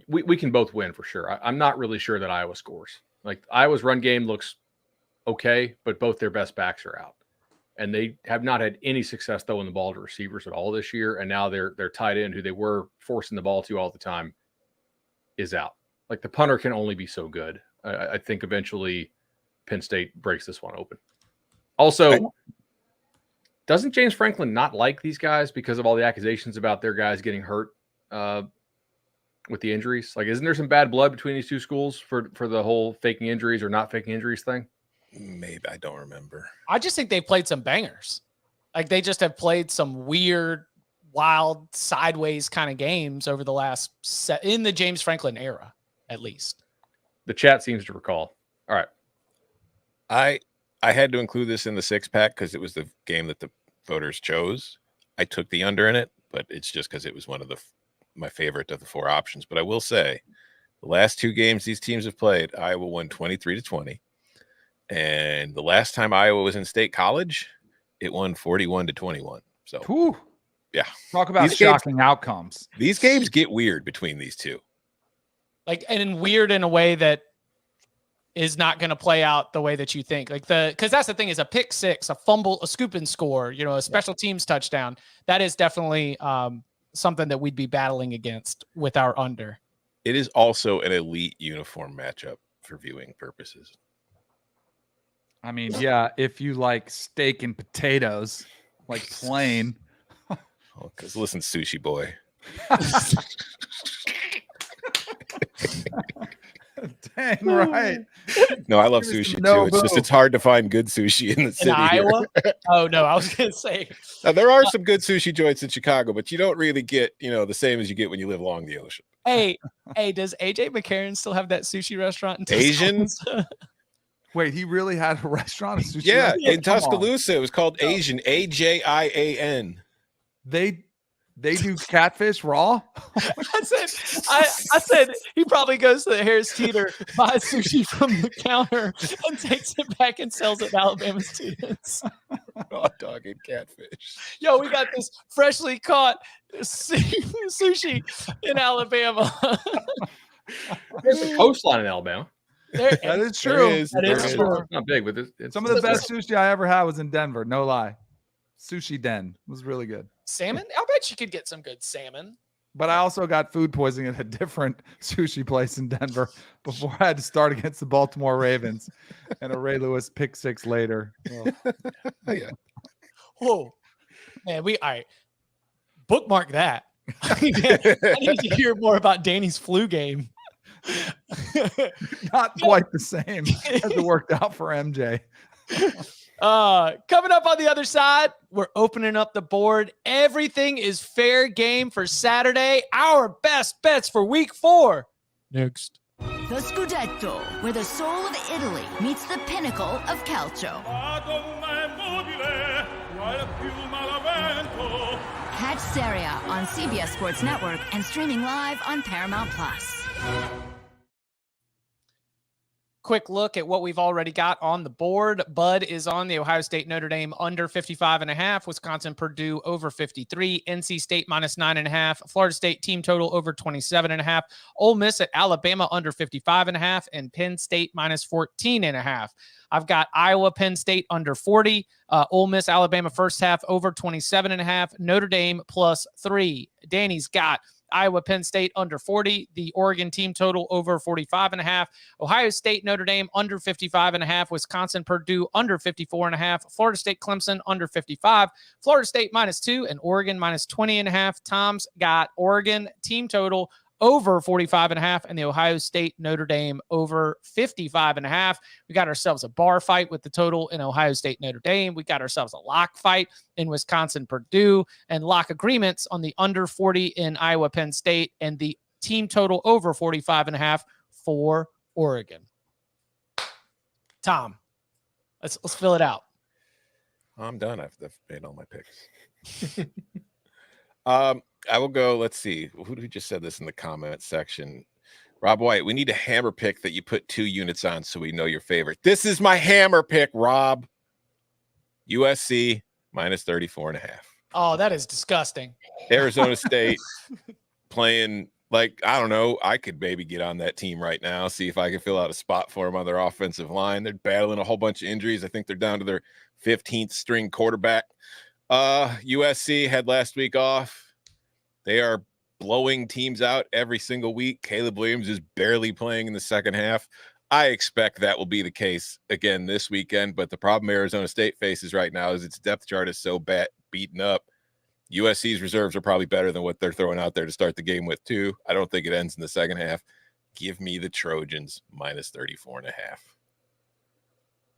We can both win for sure. I'm not really sure that Iowa scores. Like Iowa's run game looks okay, but both their best backs are out, and they have not had any success throwing the ball to receivers at all this year. And now their tight end, who they were forcing the ball to all the time, is out. Like the punter can only be so good. I think eventually Penn State breaks this one open. Also, doesn't James Franklin not like these guys because of all the accusations about their guys getting hurt with the injuries? Like, isn't there some bad blood between these two schools for the whole faking injuries or not faking injuries thing? Maybe. I don't remember. I just think they played some bangers. Like they just have played some weird, wild, sideways kind of games over the last in the James Franklin era, at least. The chat seems to recall. All right. I had to include this in the 6-pack because it was the game that the voters chose. I took the under in it, but it's just because it was one of my favorite of the four options. But I will say, the last two games these teams have played, Iowa won 23-20. And the last time Iowa was in State College, it won 41-21. So, whew. Yeah. Talk about shocking outcomes. These games get weird between these two. Like, and weird in a way that is not going to play out the way that you think. Like because that's the thing is a pick six, a fumble, a scoop and score, a special teams touchdown. That is definitely something that we'd be battling against with our under. It is also an elite uniform matchup for viewing purposes. I mean, yeah, if you like steak and potatoes, like plain. Because listen, sushi boy. Dang right. No, I love sushi too. It's hard to find good sushi in the city. In Iowa? Oh no, I was gonna say. Now, there are some good sushi joints in Chicago, but you don't really get, the same as you get when you live along the ocean. Hey, does AJ McCarron still have that sushi restaurant in Asian? Wait, he really had a restaurant? A sushi yeah, restaurant? in Tuscaloosa, it was called Asian, AJIAN. They do catfish raw? I said he probably goes to the Harris Teeter, buys sushi from the counter, and takes it back and sells it to Alabama students. Hot dog and catfish. Yo, we got this freshly caught sushi in Alabama. There's a coastline in Alabama. That is true. That is true. It's not big, but it's some of the best sushi I ever had was in Denver. No lie. Sushi Den was really good. Salmon? I'll bet you could get some good salmon. But I also got food poisoning at a different sushi place in Denver before I had to start against the Baltimore Ravens and a Ray Lewis pick six later. Oh. Yeah. Whoa. Man, all right. Bookmark that. I need to hear more about Danny's flu game. Not quite the same as it worked out for MJ. Coming up on the other side, we're opening up the board. Everything is fair game for Saturday. Our best bets for week 4. Next. The Scudetto, where the soul of Italy meets the pinnacle of calcio. Catch Serie A on CBS Sports Network and streaming live on Paramount Plus. Quick look at what we've already got on the board. Bud is on the Ohio State Notre Dame under 55.5, Wisconsin Purdue over 53, NC State minus 9.5, Florida State team total over 27.5, Ole Miss at Alabama under 55.5, and Penn State minus 14.5. I've got Iowa-Penn State under 40, Ole Miss-Alabama first half over 27.5, Notre Dame plus 3. Danny's got Iowa-Penn State under 40. The Oregon team total over 45.5. Ohio State-Notre Dame under 55.5. Wisconsin-Purdue under 54.5. Florida State-Clemson under 55. Florida State -2 and Oregon -20.5. Tom's got Oregon team total over 45.5 and the Ohio State Notre Dame over 55.5. We got ourselves a bar fight with the total in Ohio State Notre Dame. We got ourselves a lock fight in Wisconsin Purdue and lock agreements on the under 40 in Iowa Penn State and the team total over 45.5 for Oregon. Tom, let's fill it out. I'm done. I've made all my picks. I will go. Let's see. Who just said this in the comment section? Rob White, we need a hammer pick that you put 2 units on so we know your favorite. This is my hammer pick, Rob. USC -34.5. Oh, that is disgusting. Arizona State playing like, I don't know. I could maybe get on that team right now, see if I can fill out a spot for them on their offensive line. They're battling a whole bunch of injuries. I think they're down to their 15th string quarterback. USC had last week off. They are blowing teams out every single week. Caleb Williams is barely playing in the second half. I expect that will be the case again this weekend. But the problem Arizona State faces right now is its depth chart is so beaten up. USC's reserves are probably better than what they're throwing out there to start the game with, too. I don't think it ends in the second half. Give me the Trojans -34.5.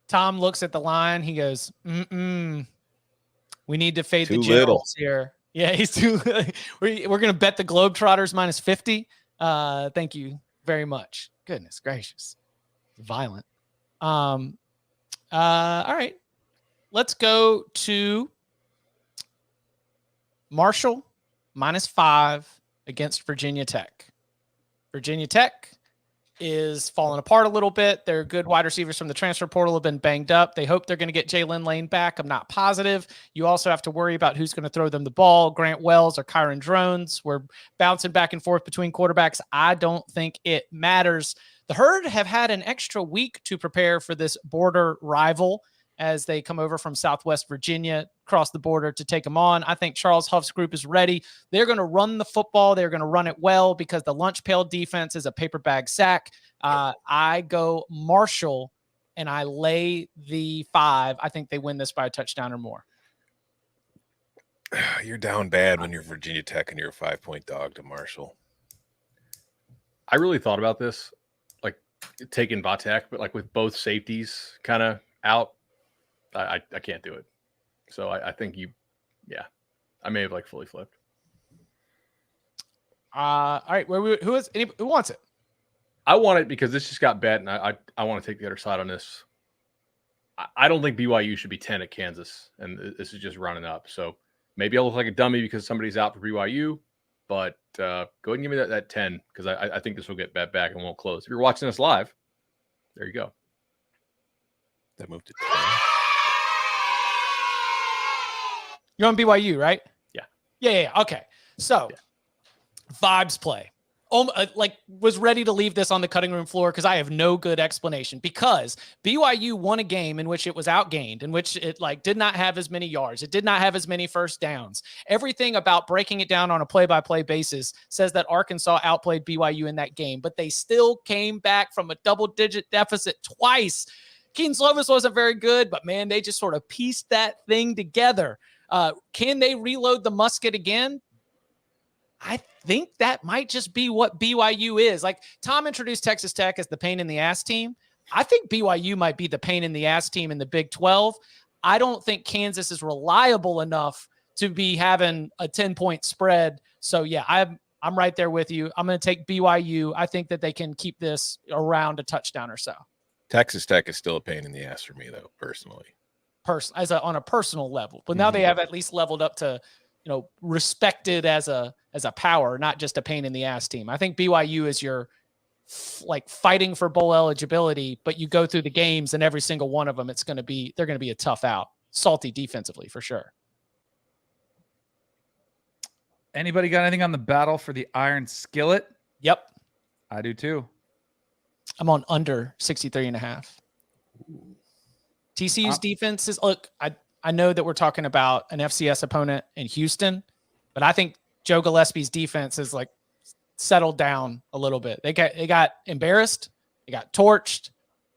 Tom looks at the line. He goes, we need to fade Too the generals here. Yeah, he's too. We're going to bet the Globetrotters -50. Thank you very much. Goodness gracious, violent. All right, let's go to Marshall -5 against Virginia Tech. Virginia Tech is falling apart a little bit. Their good wide receivers from the transfer portal have been banged up. They hope they're going to get Jalen Lane back. I'm not positive. You also have to worry about who's going to throw them the ball, Grant Wells or Kyron Drones. We're bouncing back and forth between quarterbacks. I don't think it matters. The Herd have had an extra week to prepare for this border rival as they come over from Southwest Virginia, across the border to take them on. I think Charles Huff's group is ready. They're going to run the football. They're going to run it well because the lunch pail defense is a paper bag sack. I go Marshall, and I lay the 5. I think they win this by a touchdown or more. You're down bad when you're Virginia Tech and you're a 5-point dog to Marshall. I really thought about this, like taking Vatek, but like with both safeties kind of out, I can't do it. So I think I may have like fully flipped. All right, who wants it? I want it because this just got bet, and I want to take the other side on this. I don't think BYU should be 10 at Kansas, and this is just running up. So maybe I'll look like a dummy because somebody's out for BYU, but go ahead and give me that 10 because I think this will get bet back and won't close. If you're watching us live, there you go. That moved to 10. You're on BYU, right? Yeah. Yeah. Okay. So, vibes play. Was ready to leave this on the cutting room floor because I have no good explanation. Because BYU won a game in which it was outgained, in which it did not have as many yards, it did not have as many first downs. Everything about breaking it down on a play-by-play basis says that Arkansas outplayed BYU in that game, but they still came back from a double-digit deficit twice. Keaton Slovis wasn't very good, but man, they just sort of pieced that thing together. Can they reload the musket again? I think that might just be what BYU is. Like Tom introduced Texas Tech as the pain in the ass team. I think BYU might be the pain in the ass team in the Big 12. I don't think Kansas is reliable enough to be having a 10-point spread. So yeah, I'm right there with you. I'm going to take BYU. I think that they can keep this around a touchdown or so. Texas Tech is still a pain in the ass for me though, personally. On a personal level, but now they have at least leveled up to, respected as a power, not just a pain in the ass team. I think BYU is your fighting for bowl eligibility, but you go through the games and every single one of them, they're going to be a tough out, salty defensively for sure. Anybody got anything on the battle for the Iron Skillet? Yep. I do too. I'm on under 63.5. TCU's defense is, look, I know that we're talking about an FCS opponent in Houston, but I think Joe Gillespie's defense is settled down a little bit. They got embarrassed, they got torched,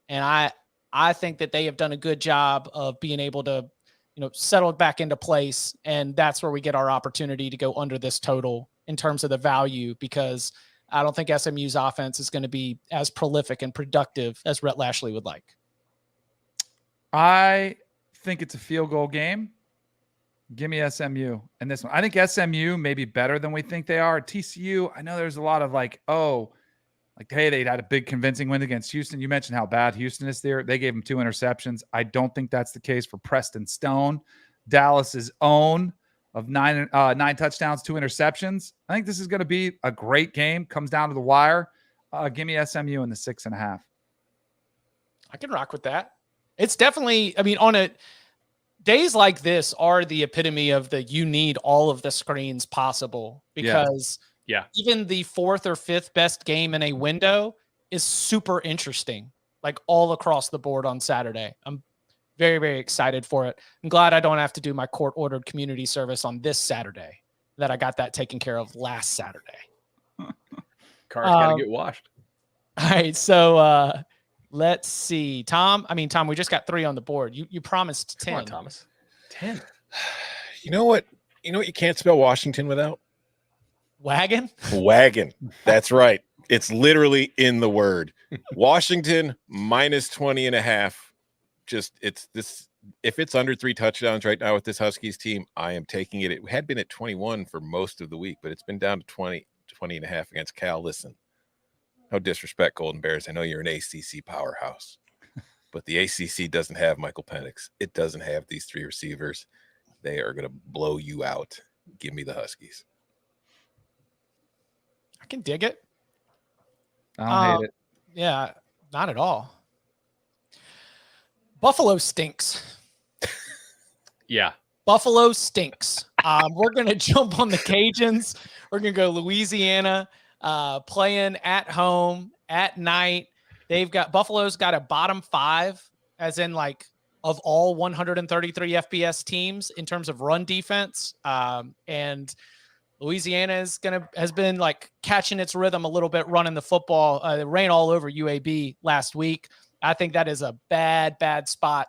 and I think that they have done a good job of being able to, settle back into place, and that's where we get our opportunity to go under this total in terms of the value, because I don't think SMU's offense is going to be as prolific and productive as Rhett Lashley would like. I think it's a field goal game. Give me SMU in this one. I think SMU may be better than we think they are. TCU, I know there's a lot of hey, they had a big convincing win against Houston. You mentioned how bad Houston is there. They gave them 2 interceptions. I don't think that's the case for Preston Stone, Dallas's own, of 9 touchdowns, 2 interceptions. I think this is going to be a great game. Comes down to the wire. Give me SMU in the 6.5. I can rock with that. It's definitely, days like this are the epitome of you need all of the screens possible, because even the 4th or 5th best game in a window is super interesting, like all across the board on Saturday. I'm very, very excited for it. I'm glad I don't have to do my court-ordered community service on this Saturday, that I got that taken care of last Saturday. Cars got to get washed. All right, so let's see. Tom, we just got 3 on the board. You promised 10. Come on, Thomas. 10. You know what you can't spell Washington without? Wagon? Wagon. That's right. It's literally in the word. Washington minus 20.5. If it's under 3 touchdowns right now with this Huskies team, I am taking it. It had been at 21 for most of the week, but it's been down to 20.5 against Cal. Listen, no disrespect, Golden Bears. I know you're an ACC powerhouse, but the ACC doesn't have Michael Penix. It doesn't have these 3 receivers. They are going to blow you out. Give me the Huskies. I can dig it. I don't hate it. Yeah, not at all. Buffalo stinks. Yeah. Buffalo stinks. We're going to jump on the Cajuns. We're going to go Louisiana, playing at home at night. Buffalo's got a bottom 5, as in of all 133 FBS teams in terms of run defense. And Louisiana has been catching its rhythm a little bit, running the football. It ran all over UAB last week. I think that is a bad spot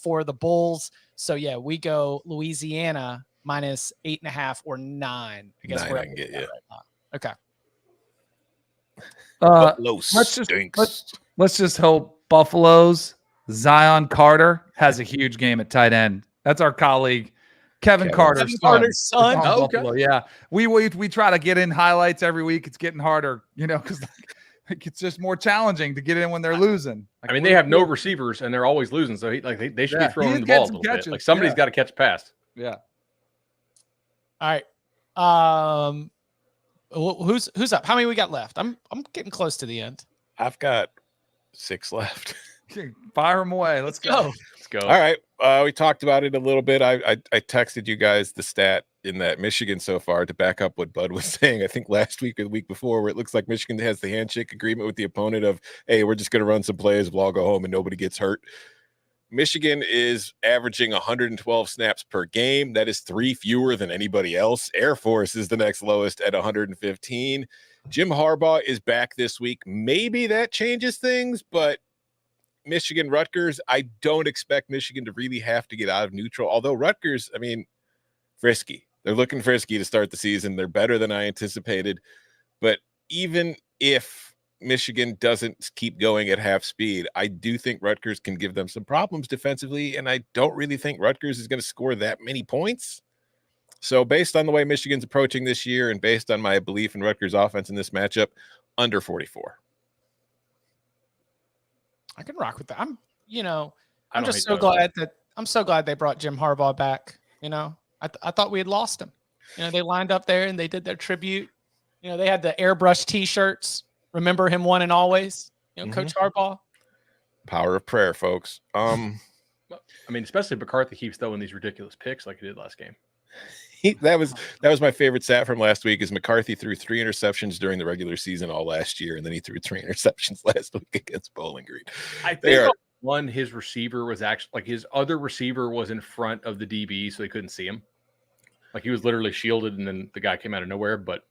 for the Bulls. So yeah, we go Louisiana minus 8.5 or 9. I guess 9 I can get you. Okay. Let's just hope Buffalo's Zion Carter has a huge game at tight end. That's our colleague Kevin Carter's son. Oh, okay. Buffalo. Yeah, we try to get in highlights every week. It's getting harder, because it's just more challenging to get in when they're losing. They have no receivers and they're always losing, so they should be throwing the ball a little bit. Somebody's got to catch a pass. Yeah. All right. Who's up? How many we got left? I'm getting close to the end. I've got 6 left. Fire them away. Let's go. Let's go. All right. We talked about it a little bit. I texted you guys the stat in that Michigan so far to back up what Bud was saying. I think last week or the week before, where it looks like Michigan has the handshake agreement with the opponent of, hey, we're just going to run some plays. We'll all go home and nobody gets hurt. Michigan is averaging 112 snaps per game. That is 3 fewer than anybody else. Air Force is the next lowest at 115. Jim Harbaugh is back this week. Maybe that changes things, but Michigan-Rutgers, I don't expect Michigan to really have to get out of neutral. Although Rutgers, frisky. They're looking frisky to start the season. They're better than I anticipated. But even if Michigan doesn't keep going at half speed, I do think Rutgers can give them some problems defensively, and I don't really think Rutgers is going to score that many points. So based on the way Michigan's approaching this year and based on my belief in Rutgers' offense in this matchup, under 44. I can rock with that. I'm just so glad I'm so glad they brought Jim Harbaugh back. I thought we had lost him. They lined up there and they did their tribute. They had the airbrush T-shirts. Remember him one and always. Coach Harbaugh. Power of prayer, folks. Especially McCarthy keeps throwing these ridiculous picks like he did last game. That was my favorite stat from last week. Is McCarthy threw 3 interceptions during the regular season all last year, and then he threw 3 interceptions last week against Bowling Green. I think his receiver was actually his other receiver was in front of the DB, so they couldn't see him. He was literally shielded, and then the guy came out of nowhere. But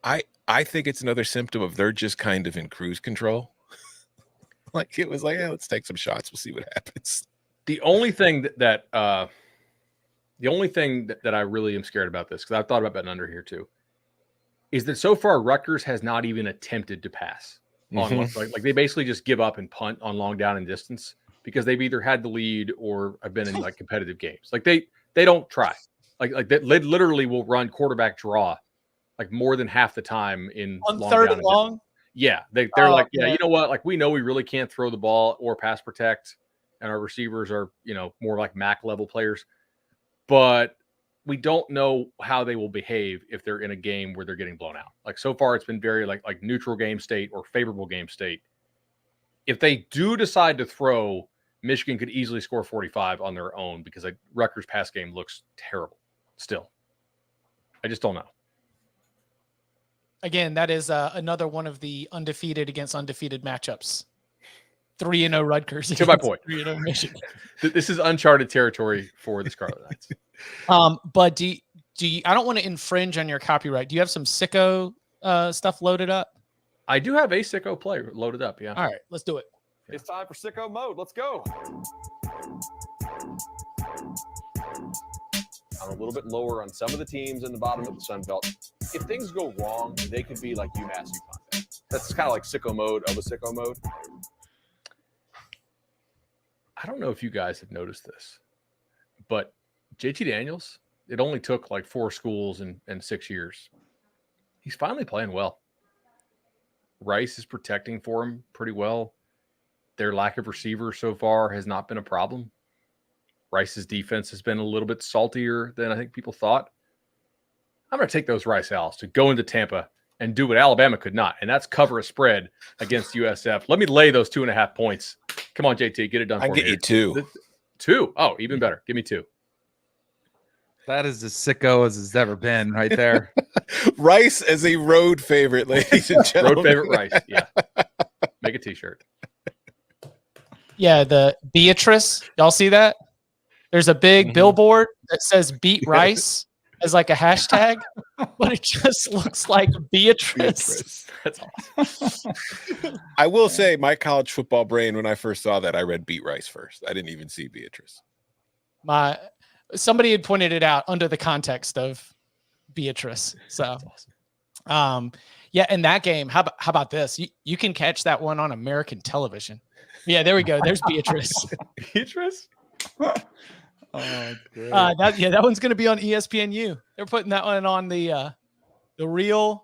I think it's another symptom of they're just kind of in cruise control. Like it was like, yeah, let's take some shots. We'll see what happens. The only thing that I really am scared about this, because I've thought about betting under here too, is that so far Rutgers has not even attempted to pass on like they basically just give up and punt on long down and distance because they've either had the lead or have been in like competitive games. Like they don't try. Like they literally will run quarterback draw like more than half the time in on long third down and long. Yeah, they're like, yeah, you know what? Like we know we really can't throw the ball or pass protect, and our receivers are more like MAC level players, but we don't know how they will behave if they're in a game where they're getting blown out. Like so far, it's been very like neutral game state or favorable game state. If they do decide to throw, Michigan could easily score 45 on their own because Rutgers pass game looks terrible still. I just don't know. Again, that is another one of the undefeated against undefeated matchups. 3-0 Rutgers. To my point. 3-0 Michigan. This is uncharted territory for the Scarlet Knights. But do you, I don't want to infringe on your copyright. Do you have some sicko stuff loaded up? I do have a sicko play loaded up. Yeah. All right, let's do it. It's time for sicko mode. Let's go. I'm a little bit lower on some of the teams in the bottom of the Sun Belt. If things go wrong, they could be like UMass, UConn. That's kind of like sicko mode of a sicko mode. I don't know if you guys have noticed this, but JT Daniels, it only took like 4 schools and 6 years. He's finally playing well. Rice is protecting for him pretty well. Their lack of receivers so far has not been a problem. Rice's defense has been a little bit saltier than I think people thought. I'm going to take those Rice Owls to go into Tampa and do what Alabama could not, and that's cover a spread against USF. Let me lay those 2.5 points. Come on, JT, get it done. I can get you 2. 2? Oh, even better. Give me 2. That is as sicko as it's ever been right there. Rice as a road favorite, ladies and gentlemen. Road favorite Rice, yeah. Make a T-shirt. Yeah, the Beatrice. Y'all see that? There's a big billboard that says "Beat Rice" as like a hashtag, but it just looks like Beatrice. That's awesome. I will say, my college football brain, when I first saw that, I read "Beat Rice" first. I didn't even see Beatrice. Somebody had pointed it out under the context of Beatrice. So, awesome. Yeah, in that game, how about this? You can catch that one on American television. Yeah, there we go. There's Beatrice. Beatrice? Oh, great. That one's going to be on ESPNU. They're putting that one on a real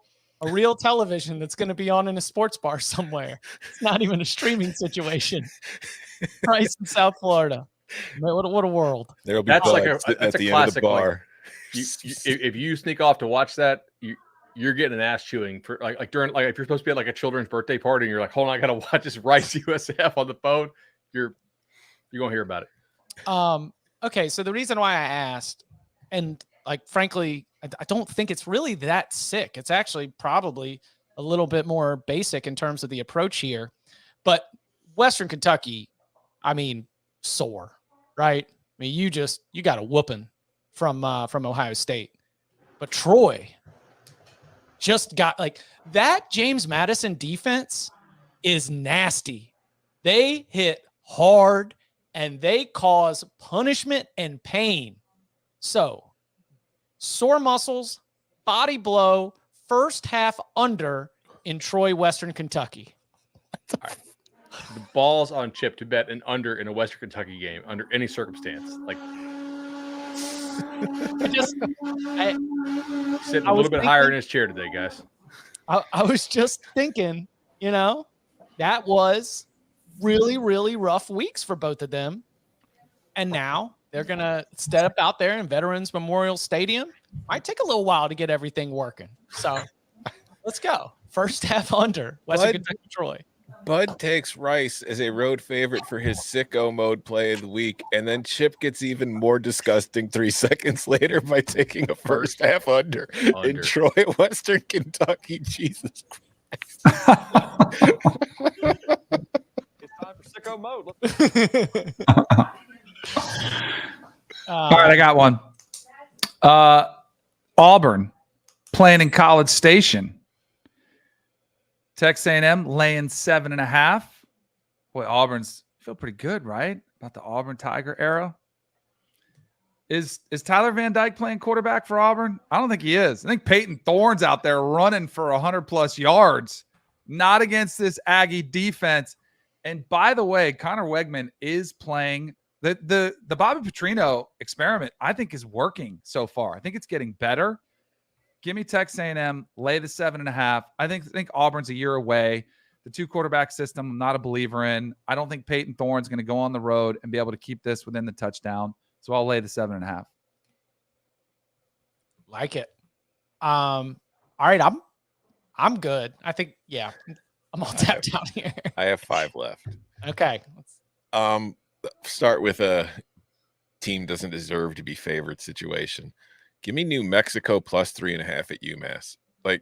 television that's going to be on in a sports bar somewhere. It's not even a streaming situation. Rice in South Florida. What a world. There'll be that's like at the end classic, of the bar. Like, if you sneak off to watch that, you're getting an ass chewing for like during if you're supposed to be at like a children's birthday party and you're like, hold on, I gotta watch this Rice USF on the phone. You're gonna hear about it. Okay, so the reason why I asked, and like frankly, I don't think it's really that sick. It's actually probably a little bit more basic in terms of the approach here. But Western Kentucky, I mean, sore, right? I mean, you got a whooping from Ohio State. But Troy just got like that. James Madison defense is nasty. They hit hard and they cause punishment and pain. So sore muscles, body blow, first half under in Troy, Western Kentucky. Right. The ball's on Chip to bet an under in a Western Kentucky game under any circumstance. Like sitting a little bit higher in his chair today, guys. I was just thinking, that was really, really rough weeks for both of them. And now they're going to step out there in Veterans Memorial Stadium. Might take a little while to get everything working. So let's go. First half under Western Kentucky Troy. Bud takes Rice as a road favorite for his sicko mode play of the week, and then Chip gets even more disgusting 3 seconds later by taking a first half under. In Troy, Western Kentucky. Jesus Christ. It's time for sicko mode. All right, I got one. Auburn playing in College Station. Texas A&M laying 7.5. Boy, Auburn's feel pretty good, right? About the Auburn Tiger era. Is Tyler Van Dyke playing quarterback for Auburn? I don't think he is. I think Peyton Thorne's out there running for 100+ yards, not against this Aggie defense. And by the way, Connor Wegman is playing. The Bobby Petrino experiment, I think, is working so far. I think it's getting better. Give me Texas A&M, lay the 7.5. I think Auburn's a year away. The 2-quarterback system, I'm not a believer in. I don't think Peyton Thorne's going to go on the road and be able to keep this within the touchdown. So I'll lay the 7.5. Like it. All right, I'm good. I think, yeah, I'm all tapped out here. I have 5 left. Okay. Start with a team doesn't deserve to be favored situation. Give me New Mexico plus 3.5 at UMass. Like,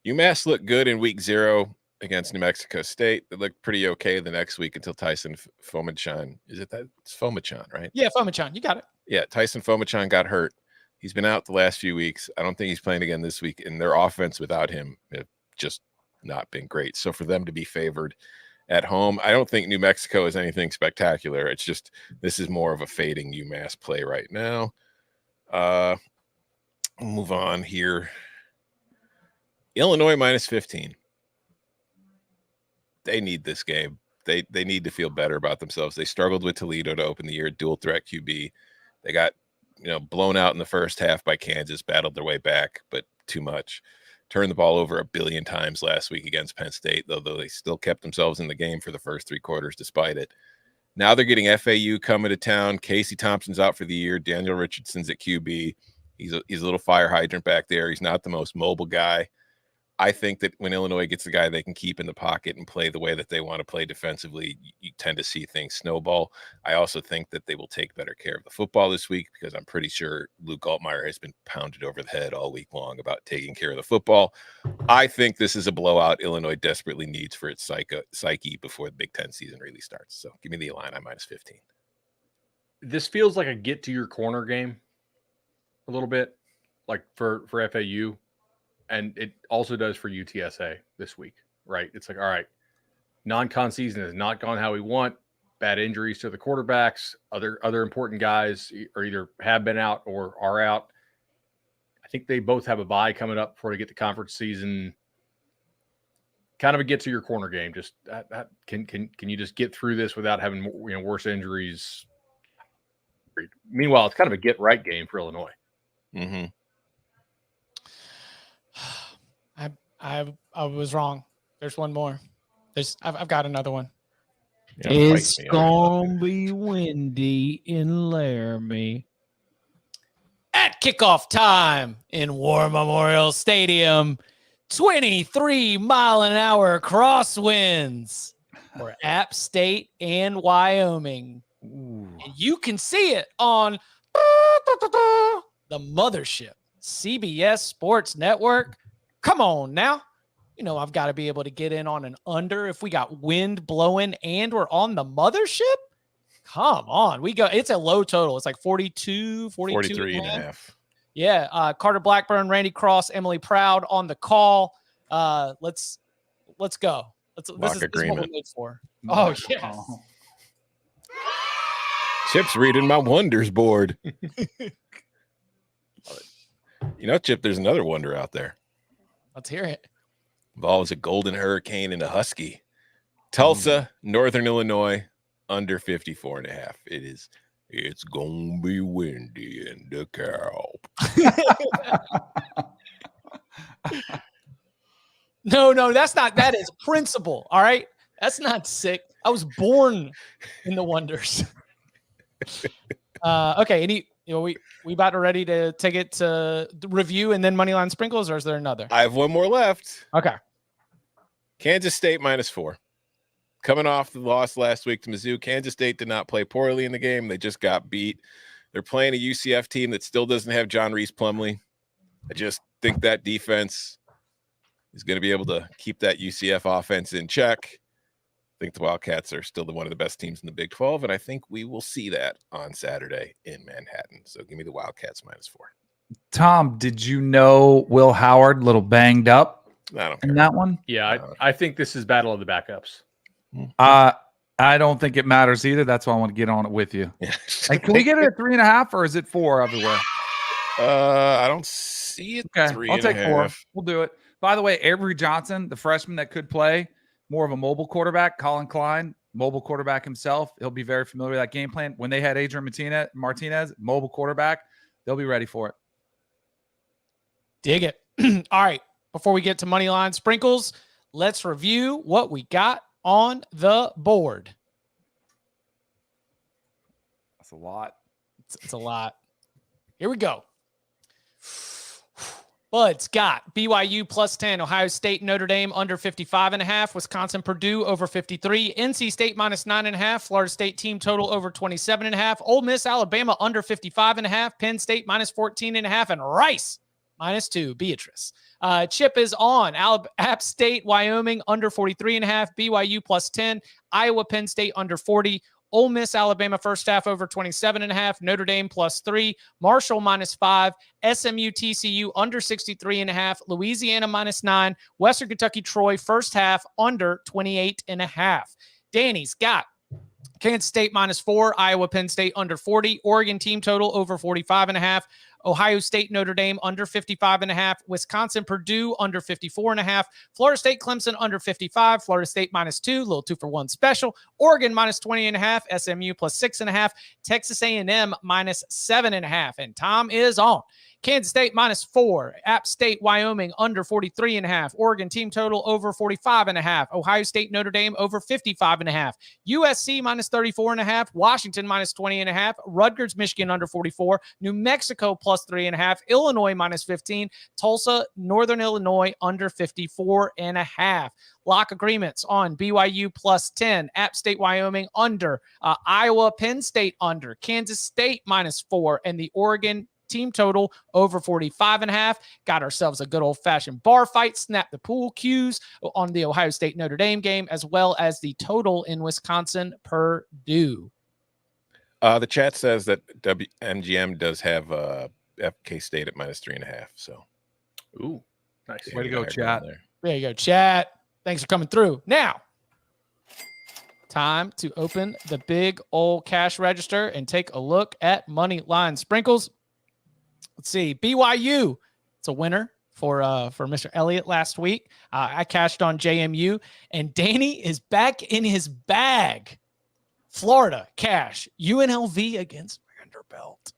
UMass looked good in week 0 against New Mexico State. They looked pretty okay the next week until Tyson Fomachan. Is it that? It's Fomachan, right? Yeah, Fomachan. You got it. Yeah, Tyson Fomachan got hurt. He's been out the last few weeks. I don't think he's playing again this week. And their offense without him have just not been great. So for them to be favored at home, I don't think New Mexico is anything spectacular. It's just this is more of a fading UMass play right now. Move on here. Illinois minus 15. They need this game. They need to feel better about themselves. They struggled with Toledo to open the year, dual threat QB. They got, blown out in the first half by Kansas, battled their way back, but too much. Turned the ball over 1 billion times last week against Penn State, though they still kept themselves in the game for the first 3 quarters despite it. Now they're getting FAU coming to town. Casey Thompson's out for the year. Daniel Richardson's at QB. He's a little fire hydrant back there. He's not the most mobile guy. I think that when Illinois gets a guy they can keep in the pocket and play the way that they want to play defensively, you tend to see things snowball. I also think that they will take better care of the football this week because I'm pretty sure Luke Altmaier has been pounded over the head all week long about taking care of the football. I think this is a blowout Illinois desperately needs for its psyche before the Big Ten season really starts. So give me the Illini minus 15. This feels like a get to your corner game a little bit, like for FAU. And it also does for UTSA this week, right? It's like, all right, non-con season has not gone how we want. Bad injuries to the quarterbacks. Other important guys are either have been out or are out. I think they both have a bye coming up before they get to conference season. Kind of a get to your corner game. Just can you just get through this without having worse injuries? Meanwhile, it's kind of a get right game for Illinois. Mm-hmm. I was wrong. There's one more. I've got another one. It's gonna be windy in Laramie. At kickoff time in War Memorial Stadium, 23-mile-an-hour crosswinds for App State and Wyoming. And you can see it on the mothership, CBS Sports Network. Come on now. I've got to be able to get in on an under if we got wind blowing and we're on the mothership. Come on. It's a low total. It's like 43.5. Yeah. Carter Blackburn, Randy Cross, Emily Proud on the call. Let's go. This is what we're made for. Oh, yes. Chip's reading my wonders board. Chip, there's another wonder out there. Let's hear it. Involves a golden hurricane and a husky. Tulsa, Northern Illinois, under 54.5. It's gonna be windy in the cow. No, that's not. That is principle. All right, that's not sick. I was born in the wonders. Okay. We about ready to take it to review and then moneyline sprinkles, or is there another? I have one more left. Okay. Kansas State minus 4. Coming off the loss last week to Mizzou, Kansas State did not play poorly in the game. They just got beat. They're playing a UCF team that still doesn't have John Reese Plumlee. I just think that defense is going to be able to keep that UCF offense in check. I think the Wildcats are still one of the best teams in the Big 12, and I think we will see that on Saturday in Manhattan. So give me the Wildcats minus 4. Tom, did you know Will Howard, a little banged up? I don't care. In that one? Yeah, I think this is battle of the backups. I don't think it matters either. That's why I want to get on it with you. Yeah. Like, can we get it at 3.5 or is it 4 everywhere? I don't see it. Okay, 3.5. I'll take 4. We'll do it. By the way, Avery Johnson, the freshman that could play, more of a mobile quarterback. Colin Klein, mobile quarterback himself. He'll be very familiar with that game plan. When they had Adrian Martinez, mobile quarterback, they'll be ready for it. Dig it. All right. Before we get to money line sprinkles, let's review what we got on the board. That's a lot. It's a lot. Here we go. Bud's got BYU +10, Ohio State, Notre Dame under 55.5, Wisconsin, Purdue over 53, NC State -9.5, Florida State team total over 27.5, Ole Miss-Alabama under 55.5, Penn State -14.5, and Rice -2, Beatrice. Chip is on. App State, Wyoming under 43.5, BYU +10, Iowa-Penn State under 40, Ole Miss-Alabama first half over 27.5, Notre Dame +3, Marshall -5, SMU TCU under 63.5, Louisiana -9, Western Kentucky Troy first half under 28.5. Danny's got Kansas State -4, Iowa-Penn State under 40, Oregon team total over 45.5, Ohio State, Notre Dame under 55.5, Wisconsin, Purdue under 54.5, Florida State, Clemson under 55, Florida State -2, little 2-for-1 special, Oregon -20.5, SMU +6.5, Texas A&M -7.5, and Tom is on. Kansas State -4, App State, Wyoming under 43.5, Oregon team total over 45.5, Ohio State, Notre Dame over 55.5, USC -34.5, Washington -20.5, Rutgers, Michigan under 44, New Mexico +3.5, Illinois -15, Tulsa-Northern Illinois under 54.5. Lock agreements on BYU +10, App State, Wyoming under, Iowa-Penn State under, Kansas State -4, and the Oregon team total over 45.5. Got ourselves a good old-fashioned bar fight. Snap the pool cues on the Ohio State Notre Dame game, as well as the total in Wisconsin Purdue. The chat says that MGM does have FK State at -3.5. So, ooh, nice. Way to go, chat. There you go, chat. Thanks for coming through. Now, time to open the big old cash register and take a look at money line sprinkles. Let's see. BYU, it's a winner for Mr. Elliott last week. I cashed on JMU, and Danny is back in his bag. Florida cash. UNLV against Vanderbilt.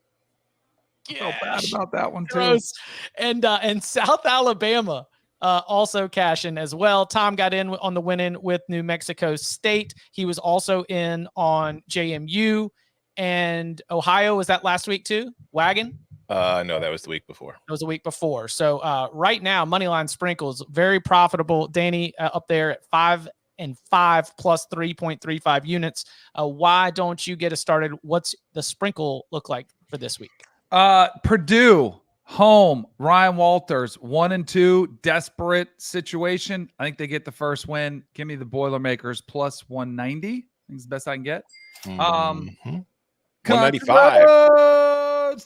Yeah, bad about that one too. Gross. And South Alabama also cashing as well. Tom got in on the win-in with New Mexico State. He was also in on JMU and Ohio. Was that last week too? Wagon? No, that was the week before. It was the week before. So right now, Moneyline Sprinkles, very profitable. Danny up there at 5 and 5 plus 3.35 units. Why don't you get us started? What's the sprinkle look like for this week? Purdue home. Ryan Walters 1-2. Desperate situation. I think they get the first win. Give me the Boilermakers plus 190. I think it's the best I can get. 195.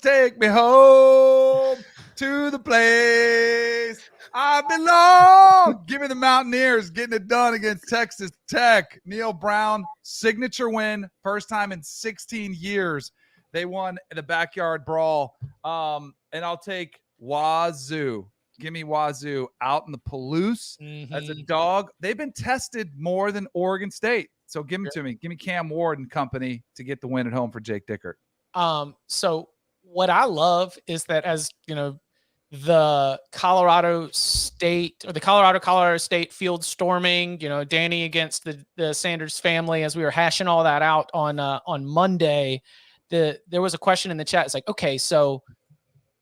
Take me home to the place I belong. Give me the Mountaineers getting it done against Texas Tech. Neil Brown, signature win. First time in 16 years. They won the backyard brawl. And I'll take Wazoo. Give me Wazoo out in the Palouse. As a dog. They've been tested more than Oregon State. So give them to me. Give me Cam Ward and company to get the win at home for Jake Dickert. So what I love is that, as you know, the Colorado State field storming, you know, Danny against the Sanders family, as we were hashing all that out on Monday, there was a question in the chat. It's like, okay, so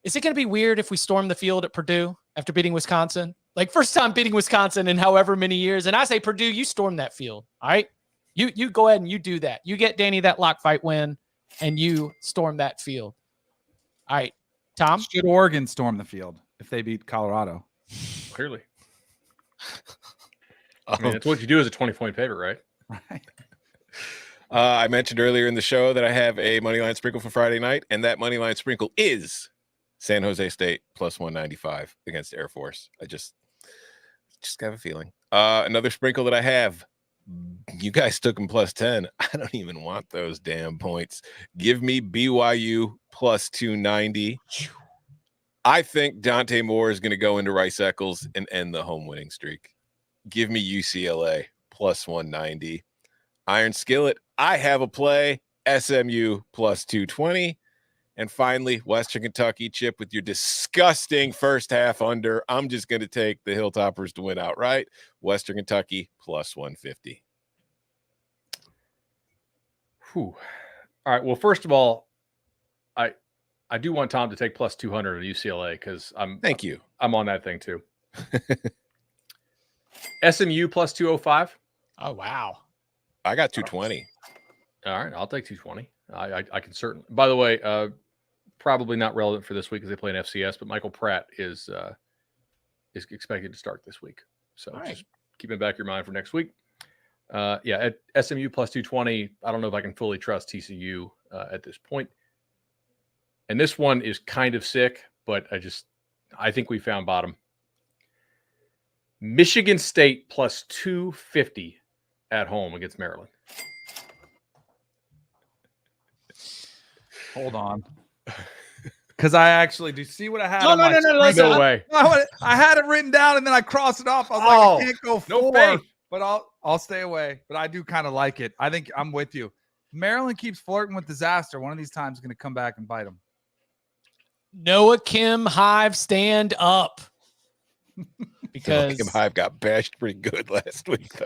is it going to be weird if we storm the field at Purdue after beating Wisconsin? Like, first time beating Wisconsin in however many years. And I say, Purdue, you storm that field. All right. You go ahead and you do that. You get Danny that lock fight win and you storm that field. All right, Tom? Should Oregon storm the field if they beat Colorado? Clearly. I mean, that's what you do as a 20-point favorite, right? Right. I mentioned earlier in the show that I have a moneyline sprinkle for Friday night, and that moneyline sprinkle is San Jose State plus 195 against Air Force. just have a feeling. Another sprinkle that I have. You guys took them +10. I don't even want those damn points. Give me BYU +290. I think Dante Moore is going to go into Rice-Eccles and end the home winning streak. Give me UCLA +190. Iron Skillet, I have a play. SMU +220. And finally, Western Kentucky, Chip, with your disgusting first half under. I'm just going to take the Hilltoppers to win outright. Western Kentucky +150. Whew. All right. Well, first of all, I do want Tom to take +200 at UCLA because Thank you. I'm on that thing too. SMU +205. Oh, wow. I got 220. All right. I'll take 220. I can certainly. By the way, probably not relevant for this week because they play an FCS, but Michael Pratt is expected to start this week. So just keep in the back of your mind for next week. At SMU +220, I don't know if I can fully trust TCU at this point. And this one is kind of sick, but I think we found bottom. Michigan State +250 at home against Maryland. Hold on. Because I actually do see what I had. No way. I had it written down and then I crossed it off. I was like, I can't go no 4, faith. but I'll stay away. But I do kind of like it. I think I'm with you. Maryland keeps flirting with disaster. One of these times is going to come back and bite them. Noah Kim Hive, stand up. Because Kim Hive got bashed pretty good last week, though.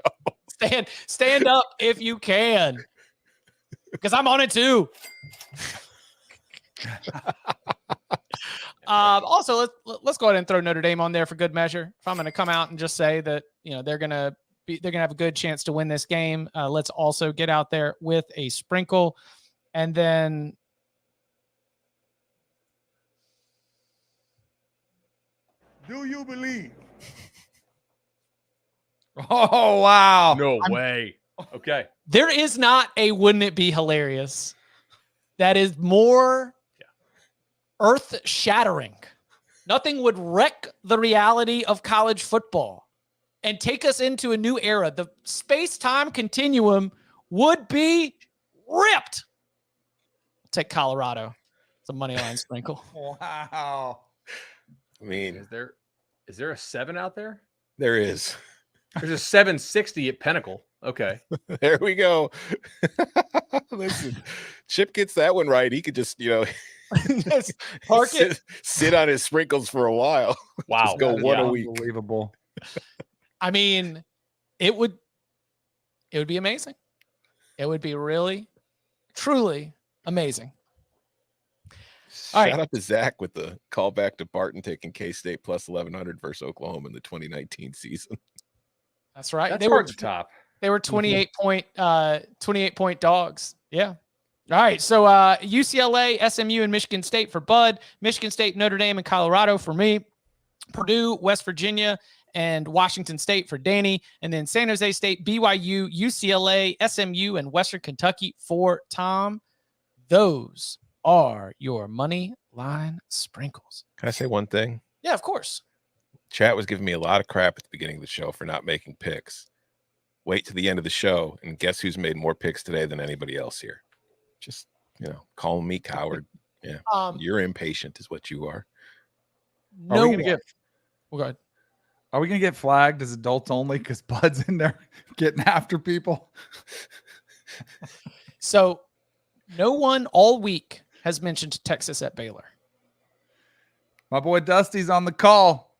Stand up if you can. Because I'm on it too. Also, let's go ahead and throw Notre Dame on there for good measure. If I'm going to come out and just say that they're going to have a good chance to win this game, let's also get out there with a sprinkle, and then do you believe? Oh wow! No way. Okay. There is not a wouldn't it be hilarious that is more earth-shattering. Nothing would wreck the reality of college football and take us into a new era. The space-time continuum would be ripped. Take Colorado. It's a money line sprinkle. Wow. I mean, is there a 7 out there? There is. There's a 760 at Pinnacle. Okay. There we go. Listen, Chip gets that one right. He could just, park it. Sit on his sprinkles for a while. Wow. Just go one a week. Unbelievable. I mean, it would be amazing. It would be really, truly amazing. Shout out to Zach with the callback to Barton taking K-State +1100 versus Oklahoma in the 2019 season. That's right. That's hard to top. They were 28 point dogs. Yeah. All right. So UCLA, SMU, and Michigan State for Bud. Michigan State, Notre Dame, and Colorado for me. Purdue, West Virginia, and Washington State for Danny. And then San Jose State, BYU, UCLA, SMU, and Western Kentucky for Tom. Those are your money line sprinkles. Can I say one thing? Yeah, of course. Chat was giving me a lot of crap at the beginning of the show for not making picks. Wait to the end of the show and guess who's made more picks today than anybody else here. Just, call me coward. Yeah. You're impatient is what you are. Are we going to get flagged as adults only because Bud's in there getting after people? So no one all week has mentioned Texas at Baylor. My boy Dusty's on the call.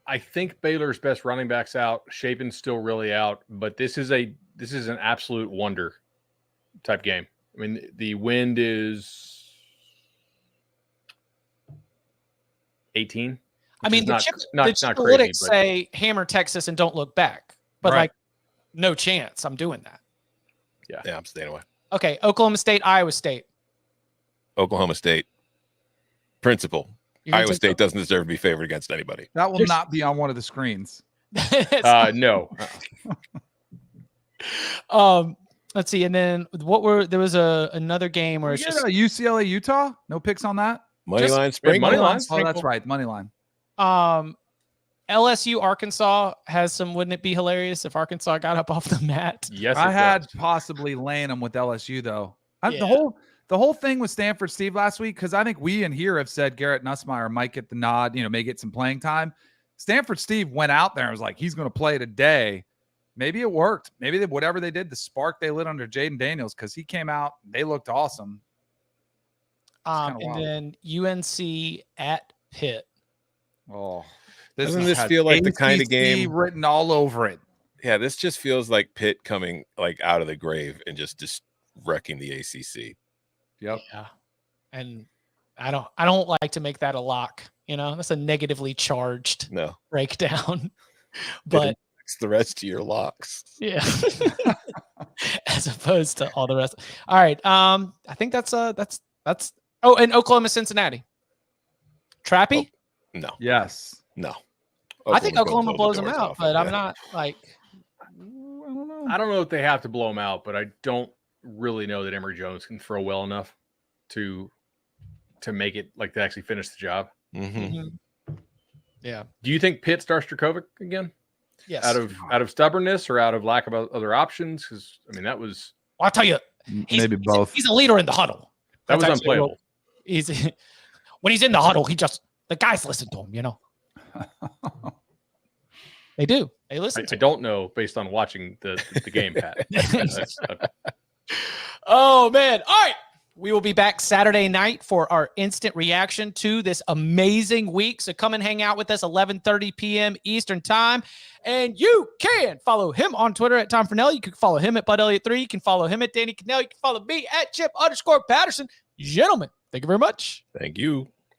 I think Baylor's best running back's out. Shapen's still really out, but this is an absolute wonder type game. I mean, the wind is 18. I mean, not analytics crazy, say hammer Texas and don't look back, but no chance I'm doing that. Yeah, I'm staying away. Okay, Oklahoma State, Iowa State. Oklahoma State. Principal. Iowa State doesn't deserve to be favored against anybody. That will not be on one of the screens. No. Let's see. And then there was another game where it's just UCLA, Utah. No picks on that. Money line sprinkle. Oh, that's right. Money line. LSU Arkansas has some. Wouldn't it be hilarious if Arkansas got up off the mat? Yes, I had possibly laying them with LSU though. The whole thing with Stanford Steve last week, because I think we in here have said Garrett Nussmeier might get the nod, may get some playing time. Stanford Steve went out there and was like, he's going to play today. Maybe it worked. Maybe whatever they did, the spark they lit under Jaden Daniels, because he came out, they looked awesome. And then UNC at Pitt. Oh, doesn't this feel like the kind of game written all over it? Yeah, this just feels like Pitt coming like out of the grave and just wrecking the ACC. Yep. Yeah. And I don't like to make that a lock. That's a negatively charged breakdown. But it's the rest of your locks. Yeah. As opposed to all the rest. All right. I think that's oh, and Oklahoma Cincinnati. Trappy? Oh, no. Yes. No. I think Oklahoma blows them out, but I'm not like I don't know if they have to blow them out, but I don't really know that Emory Jones can throw well enough to make it like to actually finish the job. Mm-hmm. Yeah. Do you think Pitt starts Dracovic again? Yes. Out of stubbornness or out of lack of other options? Because that was. Well, I'll tell you, maybe both. He's a leader in the huddle. That was unplayable. When he's in the huddle, the guys listen to him. They do. They listen. I don't know based on watching the game, Pat. Oh man! All right. We will be back Saturday night for our instant reaction to this amazing week. So come and hang out with us 11:30 p.m. Eastern time. And you can follow him on Twitter at Tom Fernell. You can follow him at Bud Elliott 3. You can follow him at Danny Cannell. You can follow me at Chip_Patterson. Gentlemen, thank you very much. Thank you.